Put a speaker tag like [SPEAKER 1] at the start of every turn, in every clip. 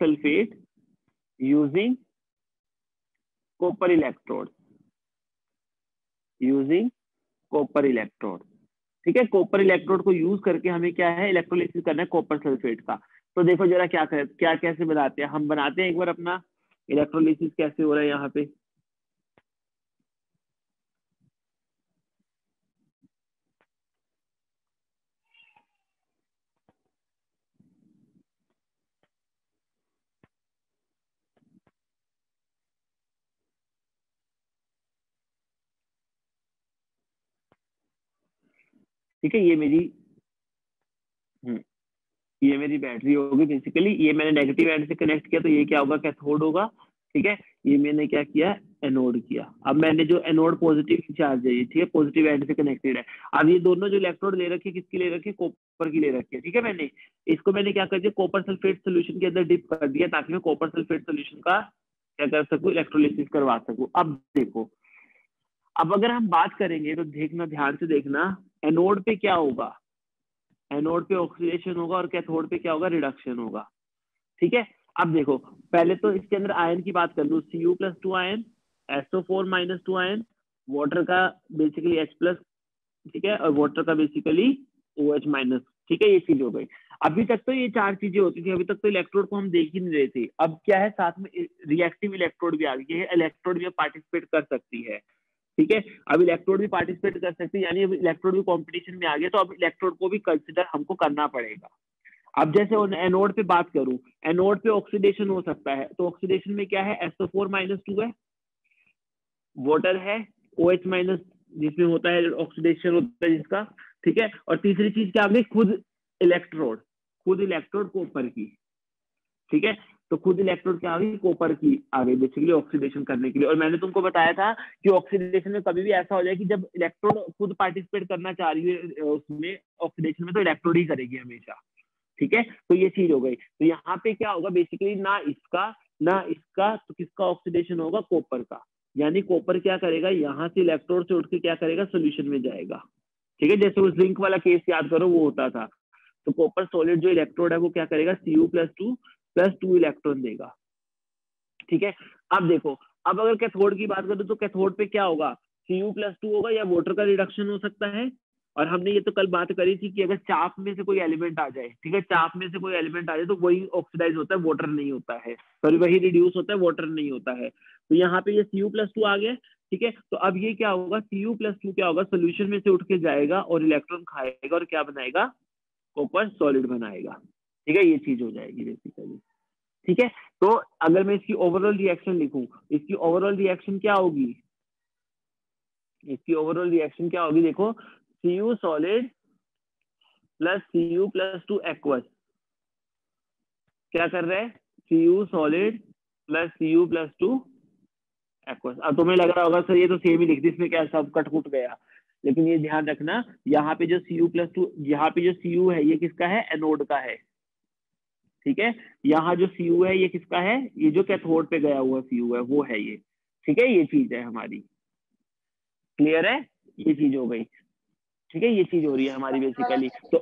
[SPEAKER 1] Sulphate using copper electrode, using copper electrode. ठीक है, copper electrode को यूज करके हमें क्या है, इलेक्ट्रोलिसिस करना है कॉपर सल्फेट का। तो देखो जरा क्या कैसे बनाते हैं, हम बनाते हैं एक बार अपना इलेक्ट्रोलिसिस कैसे हो रहा है यहाँ पे। ठीक है, ये मेरी बैटरी होगी बेसिकली, ये मैंने नेगेटिव एंड से कनेक्ट किया तो ये क्या होगा, कैथोड होगा। ठीक है, ये मैंने क्या किया, एनोड किया। अब मैंने जो एनोड पॉजिटिव चार्ज है ये, ठीक है, पॉजिटिव एंड से कनेक्टेड है। अब ये दोनों जो इलेक्ट्रोड ले रखे, किसकी ले रखी है, कॉपर की ले रखी है। ठीक है, मैंने इसको क्या कर दिया, कॉपर सल्फेट सोल्यूशन के अंदर डिप कर दिया, ताकि मैं कॉपर सल्फेट सोल्यूशन का क्या कर सकूं, इलेक्ट्रोलिसिस करवा सकूं। अब देखो, अब अगर हम बात करेंगे तो देखना, ध्यान से देखना, एनोड पे क्या होगा, एनोड पे ऑक्सीडेशन होगा और कैथोड पे क्या होगा, रिडक्शन होगा। ठीक है, अब देखो पहले तो इसके अंदर आयन की बात कर लूं, Cu+2 ion, SO4-2 ion, water का बेसिकली H+, ठीक है, और वाटर का बेसिकली OH-। ठीक है, ये चीज हो गई। अभी तक तो ये चार चीजें होती थी, अभी तक तो इलेक्ट्रोड को हम देख ही नहीं रहे थे। अब क्या है, साथ में रिएक्टिव इलेक्ट्रोड भी आ गई है, इलेक्ट्रोड भी पार्टिसिपेट कर सकती है। ठीक है, अब इलेक्ट्रोड भी पार्टिसिपेट कर सकती है, यानी अब इलेक्ट्रोड भी कंपटीशन में आ गया, तो अब इलेक्ट्रोड को भी कंसिडर हमको करना पड़ेगा। अब जैसे एनोड पे बात करूं, एनोड पे ऑक्सीडेशन हो सकता है, तो ऑक्सीडेशन में क्या है, SO4-2 है, वाटर है, OH-, जिसमें होता है ऑक्सीडेशन होता है जिसका। ठीक है, और तीसरी चीज क्या आ गई, खुद इलेक्ट्रोड कॉपर की। ठीक है, तो खुद इलेक्ट्रोड क्या आ गई, कॉपर की आ गई बेसिकली ऑक्सीडेशन करने के लिए। और मैंने तुमको बताया था कि ऑक्सीडेशन में कभी भी ऐसा हो जाए कि जब इलेक्ट्रोड खुद पार्टिसिपेट करना चाह रही है उसमें ऑक्सीडेशन में, तो इलेक्ट्रोड ही करेगी हमेशा। ठीक है, तो ये चीज हो गई। तो यहाँ पे क्या होगा बेसिकली, ना इसका तो किसका ऑक्सीडेशन होगा, कॉपर का। यानी कॉपर क्या करेगा, यहाँ से इलेक्ट्रोड से उठ के क्या करेगा, सोल्यूशन में जाएगा। ठीक है, जैसे उस जिंक वाला केस याद करो, वो होता था। तो कॉपर सॉलिड जो इलेक्ट्रोड है वो क्या करेगा, Cu+2 इलेक्ट्रॉन देगा। ठीक है, अब देखो, अब अगर कैथोड की बात करूं तो कैथोड पे क्या होगा, Cu+2 होगा, या वाटर का रिडक्शन हो सकता है। और हमने ये तो कल बात करी थी कि अगर चाप में से कोई एलिमेंट आ जाए, ठीक है, चाप में से कोई एलिमेंट आ जाए तो वही ऑक्सीडाइज होता है, वाटर नहीं होता है, सॉरी वही रिड्यूस होता है, वाटर नहीं होता है। तो यहाँ पे ये Cu+2 आ गया। ठीक है, तो अब ये क्या होगा, Cu+2 क्या होगा, सोल्यूशन में से उठ के जाएगा और इलेक्ट्रॉन खाएगा और क्या बनाएगा, कॉपर सॉलिड बनाएगा। ठीक है, ये चीज हो जाएगी बेसिकली। ठीक है, तो अगर मैं इसकी ओवरऑल रिएक्शन लिखूं, इसकी ओवरऑल रिएक्शन क्या होगी, देखो, Cu solid plus Cu+2 aqueous, क्या कर रहा है, Cu solid plus Cu+2 aqueous. अब तुम्हें लग रहा होगा सर ये तो सेम ही लिख दी, इसमें क्या सब कट गया, लेकिन ये ध्यान रखना, यहाँ पे जो Cu+2, यहाँ पे जो Cu है ये किसका है, एनोड का है। ठीक है, यहाँ जो Cu है ये किसका है, ये जो कैथोड पे गया हुआ Cu है वो है ये। ठीक है, ये चीज है हमारी, क्लियर है, ये चीज हो गई। ठीक है, ये चीज हो रही है हमारी बेसिकली। तो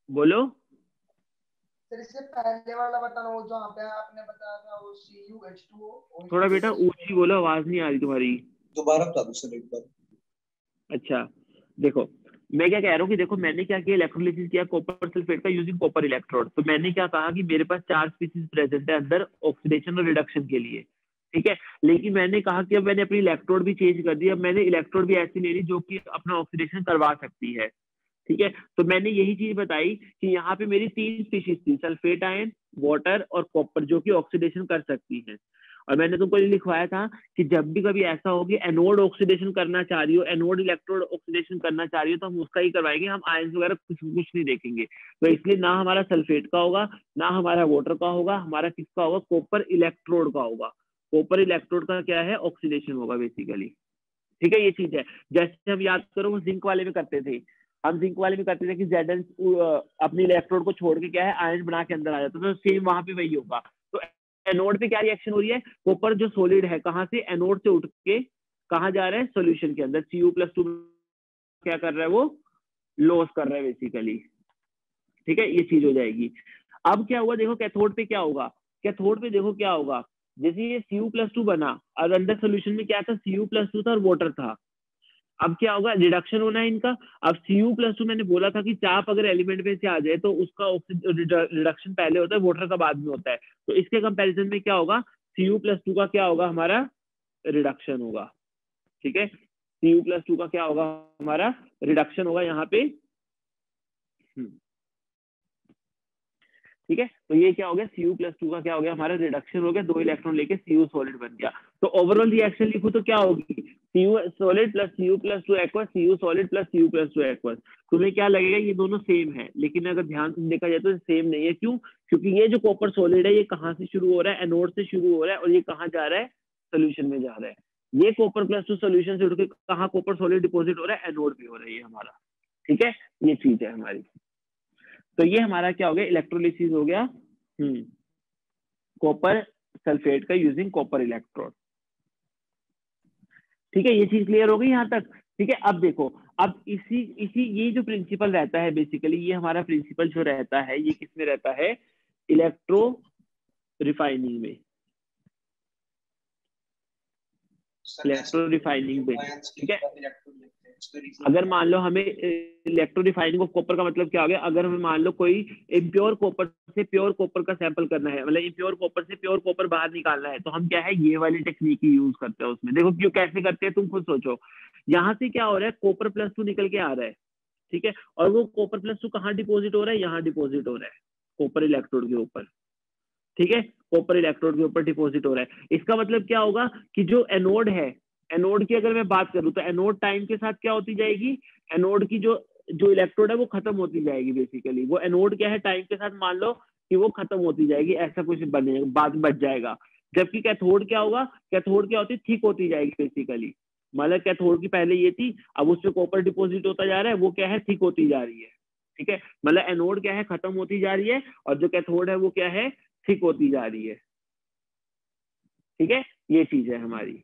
[SPEAKER 1] बोलो
[SPEAKER 2] सर, इससे पहले वाला बताना, वो जो आपने बताया था वो CuH2O।
[SPEAKER 1] थोड़ा बेटा ऊंची बोलो, आवाज नहीं आ रही तुम्हारी।
[SPEAKER 2] दोबारा बता दो सर एक बार।
[SPEAKER 1] अच्छा देखो, मैं क्या कह रहा हूँ कि देखो मैंने क्या किया, इलेक्ट्रोलिसिस किया कॉपर सल्फेट का यूजिंग कॉपर इलेक्ट्रोड। तो मैंने क्या कहा कि मेरे पास 4 स्पीसीज प्रेजेंट है अंदर ऑक्सीडेशन और रिडक्शन के लिए। ठीक है, लेकिन मैंने कहा कि अब मैंने अपनी इलेक्ट्रोड भी चेंज कर दी, अब मैंने इलेक्ट्रोड भी ऐसी ले ली जो कि अपना ऑक्सीडेशन करवा सकती है। ठीक है, तो मैंने यही चीज बताई कि यहाँ पे मेरी 3 स्पीशीज थी, सल्फेट आयन, वाटर और कॉपर, जो कि ऑक्सीडेशन कर सकती है। और मैंने तुमको ये लिखवाया था कि जब भी कभी ऐसा हो कि एनोड ऑक्सीडेशन करना चाह रही हो, एनोड इलेक्ट्रोड ऑक्सीडेशन करना चाह रही हो, तो हम उसका ही करवाएंगे, हम आयंस वगैरह कुछ नहीं देखेंगे। तो इसलिए ना हमारा सल्फेट का होगा, ना हमारा वाटर का होगा, हमारा किसका होगा, कॉपर इलेक्ट्रोड का होगा। कॉपर इलेक्ट्रोड का क्या है, ऑक्सीडेशन होगा बेसिकली। ठीक है, ये चीज है। जैसे हम याद करो वो जिंक वाले में करते थे, कि Zn अपनी इलेक्ट्रोड को छोड़ के क्या है, आयन बना के अंदर आ जाता है, तो सेम वहां पे वही होगा। तो एनोड पे क्या रिएक्शन हो रही है, कॉपर जो सॉलिड है कहाँ से, एनोड से उठ के कहाँ जा रहा है, सॉल्यूशन के अंदर। Cu+2 क्या कर रहा है, वो लॉस कर रहा है बेसिकली। ठीक है, ये चीज हो जाएगी। अब क्या हुआ देखो, कैथोड पे क्या होगा, कैथोड पे देखो क्या होगा, जैसे ये Cu+2 बना और अंदर सोल्यूशन में क्या था, Cu+2 था और वाटर था। अब क्या होगा, रिडक्शन होना है इनका। अब Cu+2 मैंने बोला था कि चाप अगर एलिमेंट में से आ जाए तो उसका रिडक्शन पहले होता है, वाटर का बाद में होता है। तो इसके कंपैरिजन में क्या होगा, Cu+2 का क्या होगा, हमारा रिडक्शन होगा। ठीक है, Cu+2 का क्या होगा, हमारा रिडक्शन होगा यहाँ पे। ठीक है, तो ये क्या हो गया, Cu+2 का क्या हो गया, हमारा रिडक्शन हो गया, 2 इलेक्ट्रॉन लेके Cu सॉलिड बन गया। तो ओवरऑल रिएक्शन लिखो तो क्या होगी, Cu solid plus Cu+2 aqueous, Cu solid plus Cu+2 aqueous. तुम्हें क्या लगेगा, ये दोनों सेम है, लेकिन अगर ध्यान से देखा जाए तो सेम नहीं है। क्यों, क्योंकि ये जो कॉपर सॉलिड है ये कहाँ से शुरू हो रहा है, एनोड से शुरू हो रहा है, और ये कहाँ जा रहा है, सोल्यूशन में जा रहा है। ये Cu+2 सोल्यूशन से उठ के कहाँ कॉपर सॉलिड डिपोजिट हो रहा है, एनोड पे हो रहा है ये हमारा। ठीक है, ये चीज है हमारी। तो ये हमारा क्या हो गया, इलेक्ट्रोलिसिस हो गया कॉपर सल्फेट का यूजिंग कॉपर इलेक्ट्रोड। ठीक है, ये चीज क्लियर हो गई यहाँ तक। ठीक है, अब देखो, अब इसी ये जो प्रिंसिपल रहता है बेसिकली, ये हमारा प्रिंसिपल जो रहता है ये किसमें रहता है, इलेक्ट्रो रिफाइनिंग में, इलेक्ट्रो रिफाइनिंग में। ठीक है, अगर मान लो हमें इलेक्ट्रो रिफाइनिंग ऑफ कॉपर का मतलब क्या हो गया, अगर हमें मान लो कोई इम्प्योर कॉपर से प्योर कॉपर का सैंपल करना है, मतलब इम्प्योर कॉपर से प्योर कॉपर बाहर निकालना है, तो हम क्या है, ये वाली टेक्निक ही यूज करते हैं उसमें। देखो क्यों, कैसे करते हैं तुम खुद सोचो। यहाँ से क्या हो रहा है, Cu+2 निकल के आ रहा है। ठीक है, और वो Cu+2 कहाँ डिपोजिट हो रहा है, यहाँ डिपोजिट हो रहा है कॉपर इलेक्ट्रोड के ऊपर। ठीक है, कॉपर इलेक्ट्रोड के ऊपर डिपोजिट हो रहा है। इसका मतलब क्या होगा कि जो एनोड है, एनोड की अगर मैं बात करूं तो एनोड टाइम के साथ क्या होती जाएगी, एनोड की जो जो इलेक्ट्रोड है वो खत्म होती जाएगी बेसिकली। वो एनोड क्या है, टाइम के साथ मान लो कि वो खत्म होती जाएगी, ऐसा कुछ बनेगा, बाद बच जाएगा। जबकि कैथोड क्या होगा, कैथोड क्या होती है, थिक होती जाएगी बेसिकली। मतलब कैथोड की पहले ये थी, अब उससे कॉपर डिपोजिट होता जा रहा है, वो क्या है, थिक होती जा रही है। ठीक है, मतलब एनोड क्या है, खत्म होती जा रही है, और जो कैथोड है वो क्या है, थिक होती जा रही है। ठीक है, ये चीज है हमारी।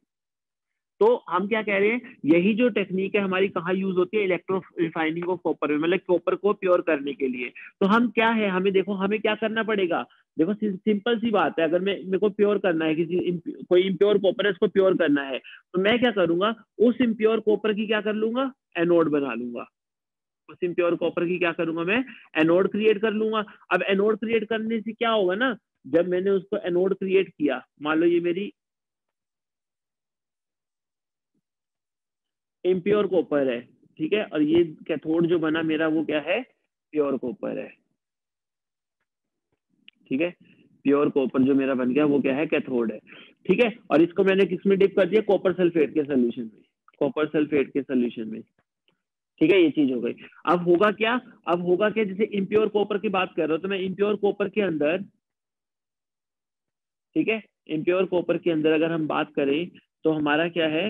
[SPEAKER 1] तो हम क्या कह रहे हैं, यही जो टेक्निक है हमारी कहाँ यूज होती है, इलेक्ट्रो रिफाइनिंग ऑफ कॉपर में, मतलब कॉपर को प्योर करने के लिए। तो हम क्या है, हमें देखो हमें क्या करना पड़ेगा, देखो सिंपल सी बात है, अगर मेरे को प्योर करना है कोई इम्प्योर कॉपर है, उसको प्योर करना है, तो मैं क्या करूंगा, उस इम्प्योर कॉपर की क्या कर लूंगा, एनोड बना लूंगा। उस इम्प्योर कॉपर की क्या करूंगा मैं, एनोड क्रिएट कर लूंगा। अब एनोड क्रिएट करने से क्या होगा ना, जब मैंने उसको एनोड क्रिएट किया, मान लो ये मेरी इम्प्योर कॉपर है। ठीक है, और ये कैथोड जो बना मेरा वो क्या है, प्योर कॉपर है। ठीक है, प्योर कॉपर जो मेरा बन गया वो क्या है, कैथोड है। ठीक है, और इसको मैंने किस में डिप कर दिया, कॉपर सल्फेट के सोल्यूशन में, कॉपर सल्फेट के सोल्यूशन में। ठीक है, ये चीज हो गई। अब होगा क्या, अब होगा क्या, जैसे इम्प्योर कॉपर की बात कर रहा हूं तो मैं इम्प्योर कॉपर के अंदर, ठीक है, इम्प्योर कॉपर के अंदर अगर हम बात करें तो हमारा क्या है,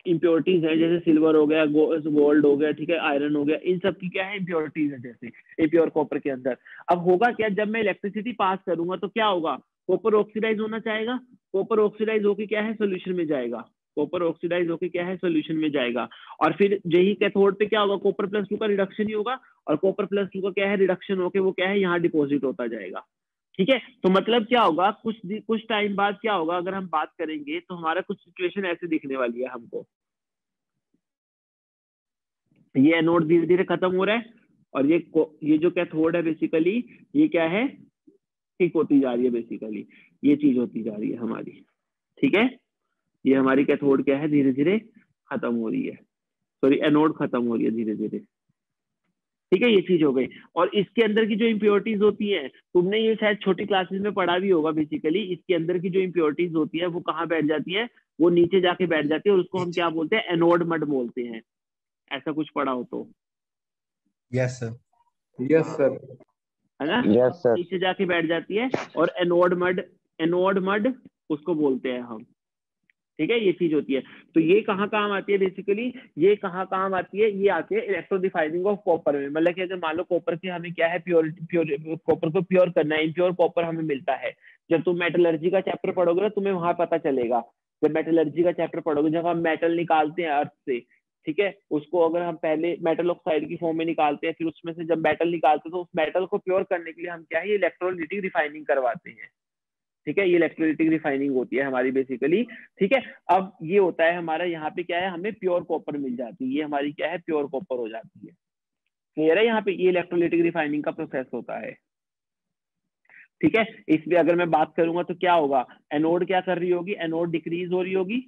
[SPEAKER 1] इम्प्योरिटीज है, जैसे सिल्वर हो गया, गोल्ड हो गया, ठीक है, आयरन हो गया, इन सब की क्या है, इम्प्योरिटीज है जैसे इम्प्योर कॉपर के अंदर। अब होगा क्या, जब मैं इलेक्ट्रिसिटी पास करूंगा तो क्या होगा, कॉपर ऑक्सीडाइज होना चाहेगा, कॉपर ऑक्सीडाइज होके क्या है, सोल्यूशन में जाएगा, कॉपर ऑक्सीडाइज होके क्या है, सोल्यूशन में जाएगा। और फिर यही कैथोड पे क्या होगा, Cu+2 का रिडक्शन ही होगा, और Cu+2 का क्या है, रिडक्शन होके वो क्या है, यहाँ डिपोजिट होता जाएगा। ठीक है, तो मतलब क्या होगा, कुछ टाइम बाद क्या होगा, अगर हम बात करेंगे तो हमारा कुछ सिचुएशन ऐसे दिखने वाली है हमको, ये एनोड धीरे धीरे खत्म हो रहा है, और ये जो कैथोड है बेसिकली, ये क्या है, ठीक होती जा रही है बेसिकली, ये चीज होती जा रही है हमारी। ठीक है, ये हमारी कैथोड क्या है, धीरे धीरे खत्म हो रही है, सॉरी एनोड खत्म हो रही है धीरे धीरे। ठीक है, ये चीज हो गई। और इसके अंदर की जो इम्प्योरिटीज होती हैं, तुमने ये शायद छोटी क्लासेस में पढ़ा भी होगा, बेसिकली इसके अंदर की जो इम्प्योरिटीज होती है वो कहाँ बैठ जाती है, वो नीचे जाके बैठ जाती है, और उसको हम क्या बोलते हैं, एनोड मड बोलते हैं। ऐसा कुछ पढ़ा हो तो,
[SPEAKER 3] यस सर,
[SPEAKER 4] यस सर,
[SPEAKER 1] है ना,
[SPEAKER 4] यस सर।
[SPEAKER 1] नीचे जाके बैठ जाती है, और एनोड मड उसको बोलते हैं हम। ठीक है, ये चीज होती है। तो ये कहाँ काम आती है बेसिकली, ये कहाँ काम आती है, ये आती है इलेक्ट्रो रिफाइनिंग ऑफ कॉपर में। मतलब कि अगर मान लो कॉपर की हमें क्या है, प्योर कॉपर को प्योर करना है, इम्प्योर कॉपर हमें मिलता है। जब तुम मेटलर्जी का चैप्टर पढ़ोगे ना, तुम्हें वहां पता चलेगा, जब मेटलर्जी का चैप्टर पढ़ोगे, जब हम मेटल निकालते हैं अर्थ से, ठीक है, उसको अगर हम पहले मेटल ऑक्साइड की फॉर्म में निकालते हैं, फिर उसमें से जब मेटल निकालते हैं तो उस मेटल को प्योर करने के लिए हम क्या है, ये इलेक्ट्रोलाइटिक रिफाइनिंग करवाते हैं। ठीक है, ये इलेक्ट्रोलाइटिक रिफाइनिंग होती है हमारी बेसिकली। ठीक है, अब ये होता है हमारा, यहाँ पे क्या है, हमें प्योर कॉपर मिल जाती है, ये हमारी क्या है, प्योर कॉपर हो जाती है। क्लियर है, यहाँ पे ये इलेक्ट्रोलाइटिक रिफाइनिंग का प्रोसेस होता है। ठीक है, इसमें अगर मैं बात करूंगा तो क्या होगा, एनोड क्या कर रही होगी, एनोड डिक्रीज हो रही होगी।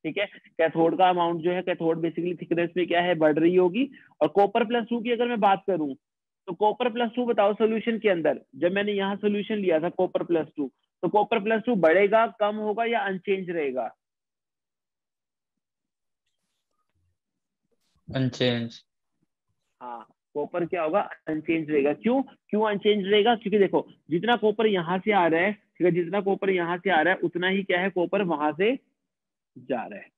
[SPEAKER 1] ठीक है, कैथोड का अमाउंट जो है, कैथोड बेसिकली थिकनेस में क्या है, बढ़ रही होगी। और कॉपर प्लस 2 की अगर मैं बात करूं तो कॉपर प्लस 2 बताओ सोल्यूशन के अंदर, जब मैंने यहाँ सोल्यूशन लिया था कॉपर प्लस 2, तो कॉपर प्लस 2 बढ़ेगा, कम होगा या अनचेंज रहेगा?
[SPEAKER 4] अनचेंज।
[SPEAKER 1] हाँ, कॉपर क्या होगा, अनचेंज रहेगा। क्यों क्यों अनचेंज रहेगा? क्योंकि देखो जितना कॉपर यहाँ से आ रहा है, ठीक है, जितना कॉपर यहाँ से आ रहा है उतना ही क्या है, कॉपर वहां से जा रहा है।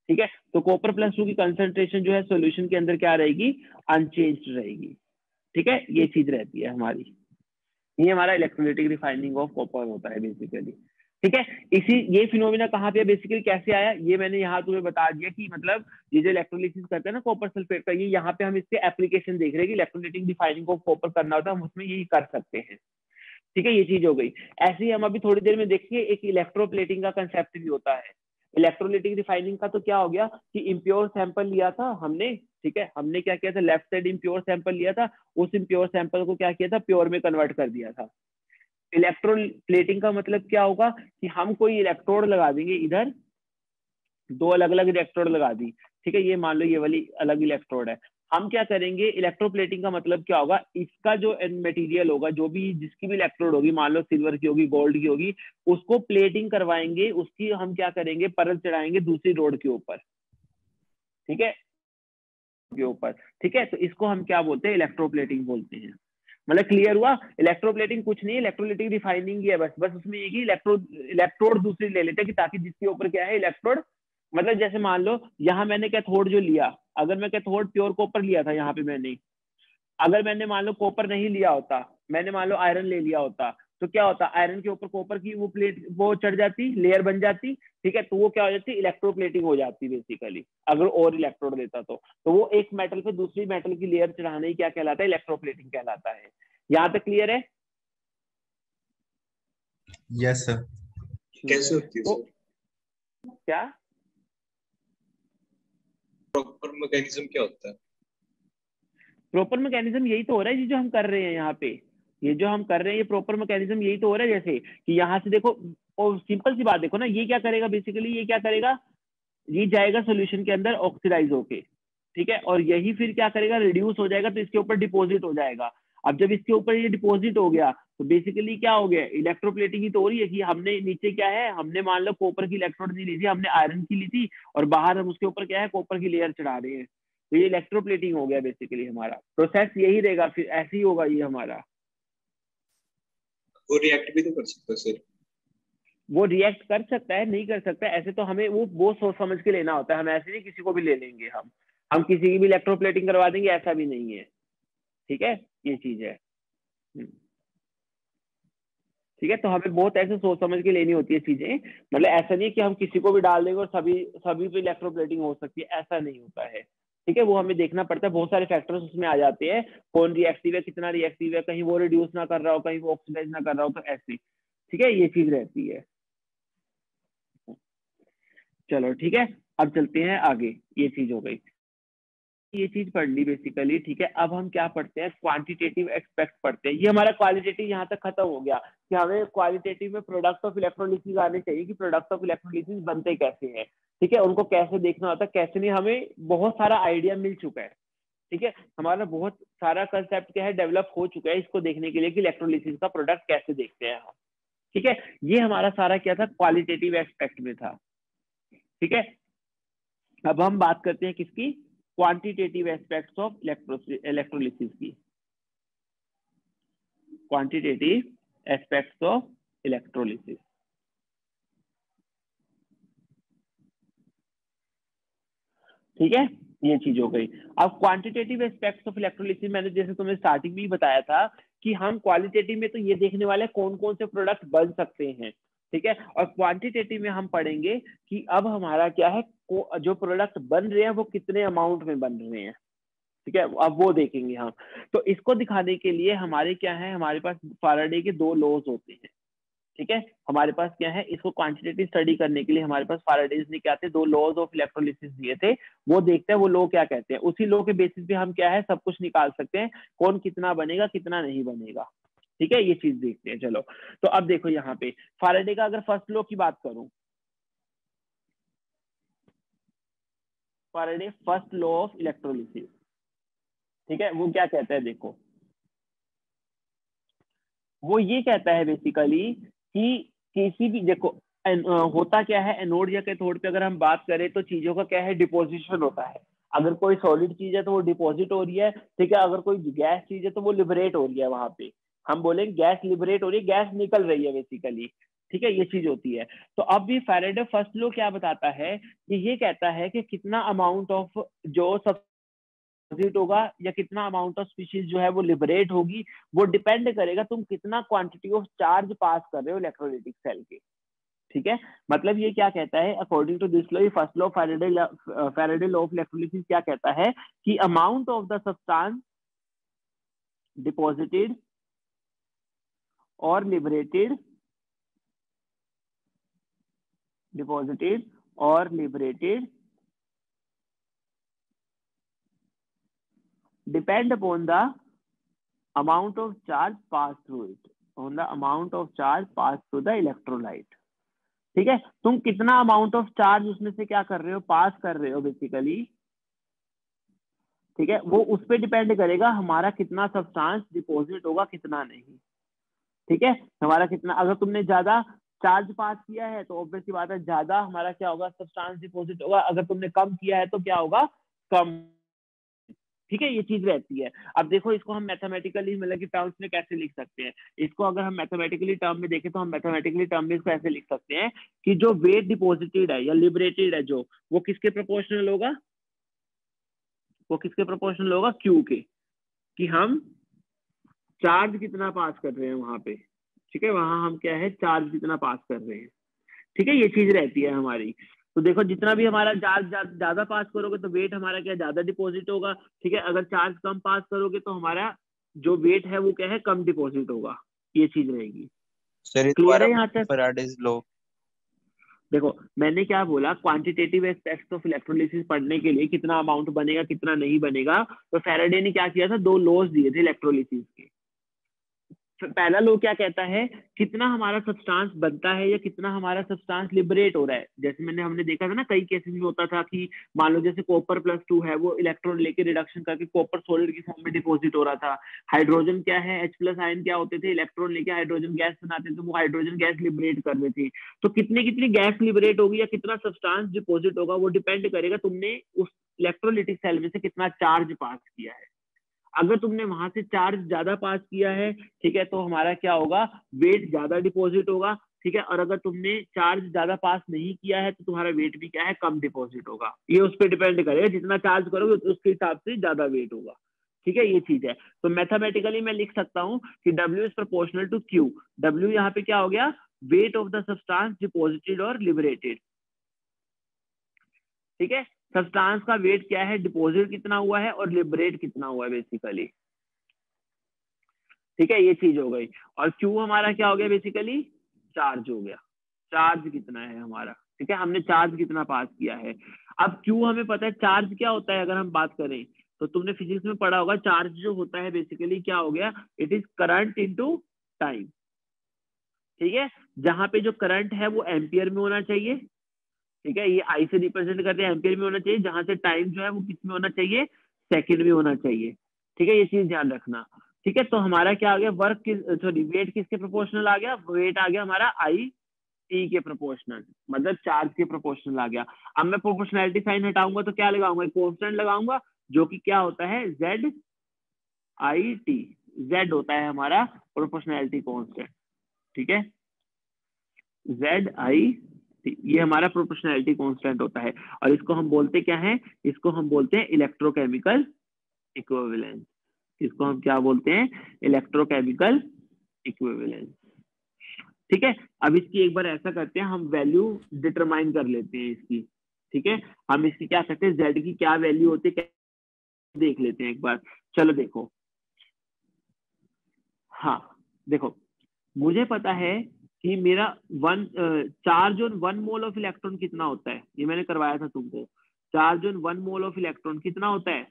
[SPEAKER 1] ठीक है, तो कॉपर प्लस 2 की कंसंट्रेशन जो है सॉल्यूशन के अंदर क्या रहेगी, अनचेंज्ड रहेगी। ठीक है, ये चीज रहती है हमारी, ये हमारा इलेक्ट्रोलाइटिक रिफाइनिंग ऑफ कॉपर होता है बेसिकली। ठीक है, इसी ये फिनोमिना कहाँ पे बेसिकली कैसे आया, ये मैंने यहाँ तुम्हें बता दिया कि मतलब ये जो इलेक्ट्रोलिसिस करते हैं ना कॉपर सल्फेट का, ये यहाँ पे हम इसके एप्लीकेशन देख रहे हैं कि इलेक्ट्रोलाइटिक रिफाइनिंग ऑफ कॉपर करना होता है, हम उसमें यही कर सकते हैं। ठीक है, ये चीज हो गई। ऐसे ही हम अभी थोड़ी देर में देखेंगे एक इलेक्ट्रोप्लेटिंग का कंसेप्ट भी होता है। इलेक्ट्रोलाइटिक रिफाइनिंग का तो क्या हो गया कि इम्प्योर सैंपल लिया था हमने, ठीक है, हमने क्या किया था, लेफ्ट साइड इम्प्योर सैंपल लिया था, उस इम्प्योर सैंपल को क्या किया था, प्योर में कन्वर्ट कर दिया था। इलेक्ट्रोप्लेटिंग का मतलब क्या होगा कि हम कोई इलेक्ट्रोड लगा देंगे, इधर दो अलग अलग इलेक्ट्रोड लगा दी, ठीक है, ये मान लो ये वाली अलग इलेक्ट्रोड है। हम क्या करेंगे, इलेक्ट्रोप्लेटिंग का मतलब क्या होगा, इसका जो मटेरियल होगा, जो भी जिसकी भी इलेक्ट्रोड होगी, मान लो सिल्वर की होगी, गोल्ड की होगी, उसको प्लेटिंग करवाएंगे, उसकी हम क्या करेंगे, परत चढ़ाएंगे दूसरी रोड के ऊपर। ठीक है, के ऊपर। ठीक है, तो इसको हम क्या बोलते हैं, इलेक्ट्रोप्लेटिंग बोलते हैं। मतलब क्लियर हुआ, इलेक्ट्रोप्लेटिंग कुछ नहीं है, इलेक्ट्रोलाइटिक रिफाइनिंग ही है, बस बस उसमें एक ही इलेक्ट्रोड दूसरी ले लेते हैं कि ताकि जिसके ऊपर क्या है इलेक्ट्रोड, मतलब जैसे मान लो यहाँ मैंने कैथोड जो लिया, अगर मैं कैथोड प्योर कॉपर लिया था यहाँ पे मैंने, अगर मैंने मान लो कॉपर नहीं लिया होता, मैंने मान लो आयरन ले लिया होता, तो क्या होता, आयरन के ऊपर कॉपर की वो प्लेट वो चढ़ जाती, लेयर बन जाती। ठीक है, तो वो क्या हो जाती, इलेक्ट्रोप्लेटिंग हो जाती बेसिकली, अगर और इलेक्ट्रोड देता तो वो एक मेटल पे दूसरी मेटल की लेयर चढ़ाना ही क्या कहलाता है, इलेक्ट्रोप्लेटिंग कहलाता है। यहाँ तक क्लियर है?
[SPEAKER 3] Yes sir.
[SPEAKER 5] कैसे होती है
[SPEAKER 1] तो
[SPEAKER 5] सर,
[SPEAKER 1] क्या
[SPEAKER 5] प्रॉपर मैकेनिज्म क्या होता है?
[SPEAKER 1] प्रॉपर मैकेनिज्म यही तो हो रहा है, ये जो हम कर रहे हैं यहाँ पे, ये जो हम कर रहे हैं, ये प्रॉपर मैकेनिज्म यही तो हो रहा है। जैसे कि यहाँ से देखो, और सिंपल सी बात देखो ना, ये क्या करेगा बेसिकली, ये क्या करेगा, ये जाएगा सोल्यूशन के अंदर ऑक्सीडाइज होके, ठीक है, और यही फिर क्या करेगा, रिड्यूस हो जाएगा, तो इसके ऊपर डिपॉजिट हो जाएगा। अब जब इसके ऊपर ये डिपॉजिट हो गया तो बेसिकली क्या हो गया, इलेक्ट्रोप्लेटिंग ही तो हो रही है कि हमने नीचे क्या है, हमने मान लो कॉपर की इलेक्ट्रोड नहीं ली थी, हमने आयरन की ली थी, और बाहर हम उसके ऊपर क्या है, कॉपर की लेयर चढ़ा रहे हैं, तो ये इलेक्ट्रोप्लेटिंग हो गया बेसिकली। हमारा प्रोसेस यही रहेगा, फिर ऐसे ही होगा ये हमारा।
[SPEAKER 5] वो रिएक्ट भी तो कर सकता है सर?
[SPEAKER 1] वो रिएक्ट कर सकता है, नहीं कर सकता है, ऐसे तो हमें वो सोच समझ के लेना होता है, हम ऐसे नहीं किसी को भी ले लेंगे, हम किसी की भी इलेक्ट्रोप्लेटिंग करवा देंगे, ऐसा भी नहीं है। ठीक है, ये चीज है। ठीक है, तो हमें बहुत ऐसे सोच समझ के लेनी होती है चीजें, मतलब ऐसा नहीं है कि हम किसी को भी डाल देंगे और सभी पे इलेक्ट्रोप्लेटिंग हो सकती है, ऐसा नहीं होता है। ठीक है, वो हमें देखना पड़ता है, बहुत सारे फैक्टर्स उसमें आ जाते हैं, कौन रिएक्टिव है, कितना रिएक्टिव है, कहीं वो रिड्यूस ना कर रहा हो, कहीं वो ऑक्सीडाइज ना कर रहा हो, तो ऐसे। ठीक है, ये चीज रहती है। चलो ठीक है, अब चलते हैं आगे, ये चीज हो गई, ये चीज पढ़ ली बेसिकली। ठीक है, अब हम क्या पढ़ते हैं, क्वांटिटेटिव एस्पेक्ट पढ़ते हैं। ये हमारा क्वालिटेटिव यहाँ तक खत्म हो गया कि हमें क्वालिटेटिव में प्रोडक्ट ऑफ इलेक्ट्रोलिसिस आने चाहिए कि प्रोडक्ट ऑफ इलेक्ट्रोलिसिस बनते कैसे हैं। ठीक है, उनको कैसे देखना होता है, कैसे नहीं, हमें बहुत सारा आइडिया मिल चुका है। ठीक है, हमारा बहुत सारा कंसेप्ट क्या है, डेवलप हो चुका है इसको देखने के लिए कि इलेक्ट्रोलिसिस का प्रोडक्ट कैसे देखते हैं हम। ठीक है, ये हमारा सारा क्या था, क्वालिटेटिव एस्पेक्ट में था। ठीक है, अब हम बात करते हैं किसकी, क्वांटिटेटिव एस्पेक्ट्स ऑफ इलेक्ट्रोलिसिस की, क्वांटिटेटिव एस्पेक्ट्स ऑफ इलेक्ट्रोलिसिस। ठीक है, ये चीज हो गई। अब क्वांटिटेटिव एस्पेक्ट्स ऑफ इलेक्ट्रोलिसिस, मैंने जैसे तुम्हें स्टार्टिंग में ही बताया था कि हम क्वालिटेटिव में तो ये देखने वाले कौन कौन से प्रोडक्ट बन सकते हैं। ठीक है, और क्वांटिटेटिव में हम पढ़ेंगे कि अब हमारा क्या है, जो प्रोडक्ट बन रहे हैं वो कितने अमाउंट में बन रहे हैं, ठीक है, अब वो देखेंगे हम। तो इसको दिखाने के लिए हमारे क्या है, हमारे पास फैराडे के दो लॉज होते हैं, ठीक है, हमारे पास क्या है, इसको क्वांटिटेटिव स्टडी करने के लिए हमारे पास फैराडेज ने क्या थे, दो लॉज ऑफ इलेक्ट्रोलिसिस दिए थे, वो देखते हैं वो लॉ क्या कहते हैं, उसी लॉ के बेसिस पे हम क्या है सब कुछ निकाल सकते हैं, कौन कितना बनेगा कितना नहीं बनेगा, ठीक है, ये चीज देखते हैं। चलो तो अब देखो यहाँ पे फैराडे का अगर फर्स्ट लॉ की बात करूं, Faraday first law of electrolysis, ठीक है, वो क्या कहता है, देखो वो ये कहता है बेसिकली कि किसी भी, देखो होता क्या है, एनोड या कैथोड पे अगर हम बात करें तो चीजों का क्या है, डिपोजिशन होता है। अगर कोई सॉलिड चीज है तो वो डिपॉजिट हो रही है, ठीक है, अगर कोई गैस चीज है तो वो लिबरेट हो रही है, वहां पे हम बोलेंगे गैस लिबरेट हो रही है, गैस निकल रही है बेसिकली, ठीक है, ये चीज होती है। तो अब भी फैराडे फर्स्ट लॉ क्या बताता है कि ये कहता है कि कितना अमाउंट ऑफ जो सब होगा या कितना अमाउंट ऑफ स्पीशीज जो है वो लिबरेट होगी, वो डिपेंड करेगा तुम कितना क्वांटिटी ऑफ चार्ज पास कर रहे हो इलेक्ट्रोलाइटिक सेल के, ठीक है। मतलब ये क्या कहता है, according to this law, first law Faraday law of electrolysis क्या कहता है कि amount of the substance deposited और liberated depend upon the amount of charge passed through it, on the amount of charge passed through the electrolyte, ठीक है, तुम कितना amount of charge उसमें से क्या कर रहे हो, पास कर रहे हो बेसिकली, ठीक है, वो उस पर डिपेंड करेगा हमारा कितना सब्सटेंस डिपॉजिट होगा कितना नहीं, ठीक है, हमारा कितना, अगर तुमने ज्यादा चार्ज पास किया है तो ऑब्वियसली बात है ज्यादा हमारा क्या होगा, सब्सटेंस डिपॉजिट होगा, अगर तुमने कम किया है तो क्या होगा, कम, ठीक है, ये चीज रहती है। अब देखो इसको हम मैथमेटिकली मतलब कि टर्म्स में कैसे लिख सकते हैं, इसको अगर हम मैथमेटिकली टर्म में देखें तो हम मैथमेटिकली टर्म में इसको ऐसे लिख सकते हैं कि जो वेट डिपॉजिटेड है या लिबरेटेड है जो, वो किसके प्रोपोर्शनल होगा, वो किसके प्रोपोर्शनल होगा, क्यू के, कि हम चार्ज कितना पास कर रहे हैं वहां पे, ठीक है, वहां हम क्या है चार्ज कितना पास कर रहे हैं, ठीक है, ये चीज रहती है हमारी। तो देखो जितना भी हमारा चार्ज ज्यादा पास करोगे तो वेट हमारा क्या ज्यादा डिपॉजिट होगा, ठीक है, अगर चार्ज कम पास करोगे तो हमारा जो वेट है वो क्या है कम डिपॉजिट होगा, ये चीज रहेगी।
[SPEAKER 3] सर ये
[SPEAKER 1] क्लियर है
[SPEAKER 3] दोबारा
[SPEAKER 1] यहाँ तक?
[SPEAKER 3] Faraday's law.
[SPEAKER 1] देखो मैंने क्या बोला, क्वांटिटेटिव एस्पेक्ट्स ऑफ इलेक्ट्रोलिसिस पढ़ने के लिए कितना अमाउंट बनेगा कितना नहीं बनेगा, तो फैराडे ने क्या किया था, दो लॉज दिए थे इलेक्ट्रोलिसिस के। पहला लॉ क्या कहता है, कितना हमारा सब्सटेंस बनता है या कितना हमारा सब्सटेंस लिबरेट हो रहा है। जैसे हमने देखा था ना, कई केसेस में होता था कि मान लो जैसे कॉपर +2 है, वो इलेक्ट्रॉन लेके रिडक्शन करके कॉपर सॉलिड की फॉर्म में डिपॉजिट हो रहा था। हाइड्रोजन क्या है, H+ आयन क्या होते थे, इलेक्ट्रॉन लेके हाइड्रोजन गैस बनाते थे, वो हाइड्रोजन गैस लिबरेट कर रहे थे। तो कितनी गैस लिबरेट होगी या कितना सब्सटेंस डिपॉजिट होगा, वो डिपेंड करेगा तुमने उस इलेक्ट्रोलाइटिक सेल में से कितना चार्ज पास किया है। अगर तुमने वहां से चार्ज ज्यादा पास किया है, ठीक है, तो हमारा क्या होगा, वेट ज्यादा डिपॉजिट होगा, ठीक है, और अगर तुमने चार्ज ज्यादा पास नहीं किया है तो तुम्हारा वेट भी क्या है, कम डिपॉजिट होगा। ये उस पर डिपेंड करेगा, जितना चार्ज करोगे उसके हिसाब से ज्यादा वेट होगा, ठीक है, ये चीज है। तो मैथमेटिकली मैं लिख सकता हूँ कि W is proportional to Q। W यहाँ पे क्या हो गया, weight of the substance deposited और लिबरेटेड, ठीक है, सब्सटेंस का वेट क्या है, डिपॉजिट कितना हुआ है और लिबरेट कितना हुआ है बेसिकली, ठीक है, ये चीज हो गई। और Q हमारा क्या हो गया, बेसिकली चार्ज हो गया, चार्ज कितना है हमारा, ठीक है, हमने चार्ज कितना पास किया है। अब Q हमें पता है चार्ज क्या होता है, अगर हम बात करें तो तुमने फिजिक्स में पढ़ा होगा, चार्ज जो होता है बेसिकली क्या हो गया, it is current into time, ठीक है, जहां पे जो करंट है वो एम्पियर में होना चाहिए, ठीक है, ये आई से रिप्रेजेंट करते हैं, एम्पियर में होना चाहिए, जहां से टाइम जो है वो किस में होना चाहिए, सेकंड में होना चाहिए, ठीक है, ये चीज ध्यान रखना, ठीक है। तो हमारा क्या आ गया, वेट किसके प्रोपोर्शनल आ गया, वेट आ गया हमारा आई टी के प्रोपोर्शनल, मतलब चार्ज के प्रोपोर्शनल आ गया। अब मैं प्रोपोर्शनैलिटी साइन हटाऊंगा तो क्या लगाऊंगा, कॉन्स्टेंट लगाऊंगा, जो कि क्या होता है, जेड आई टी, जेड होता है हमारा प्रोपोर्शनैलिटी कॉन्स्टेंट, ठीक है, जेड आई, ये हमारा प्रोपोर्शनैलिटी कांस्टेंट होता है। और इसको हम बोलते क्या है, इसको हम बोलते हैं इलेक्ट्रोकेमिकल इक्विवेलेंस, इसको हम क्या बोलते हैं, इलेक्ट्रोकेमिकल इक्विवेलेंस, ठीक है। अब इसकी एक बार ऐसा करते हैं, हम वैल्यू डिटरमाइन कर लेते हैं इसकी, ठीक है, हम इसकी क्या सकते हैं, z की क्या वैल्यू होती है देख लेते हैं एक बार। चलो देखो, हाँ देखो, मुझे पता है कि मेरा charge on 1 mole of electron कितना होता है, ये मैंने करवाया था तुमको। Charge on 1 mole of electron कितना होता है?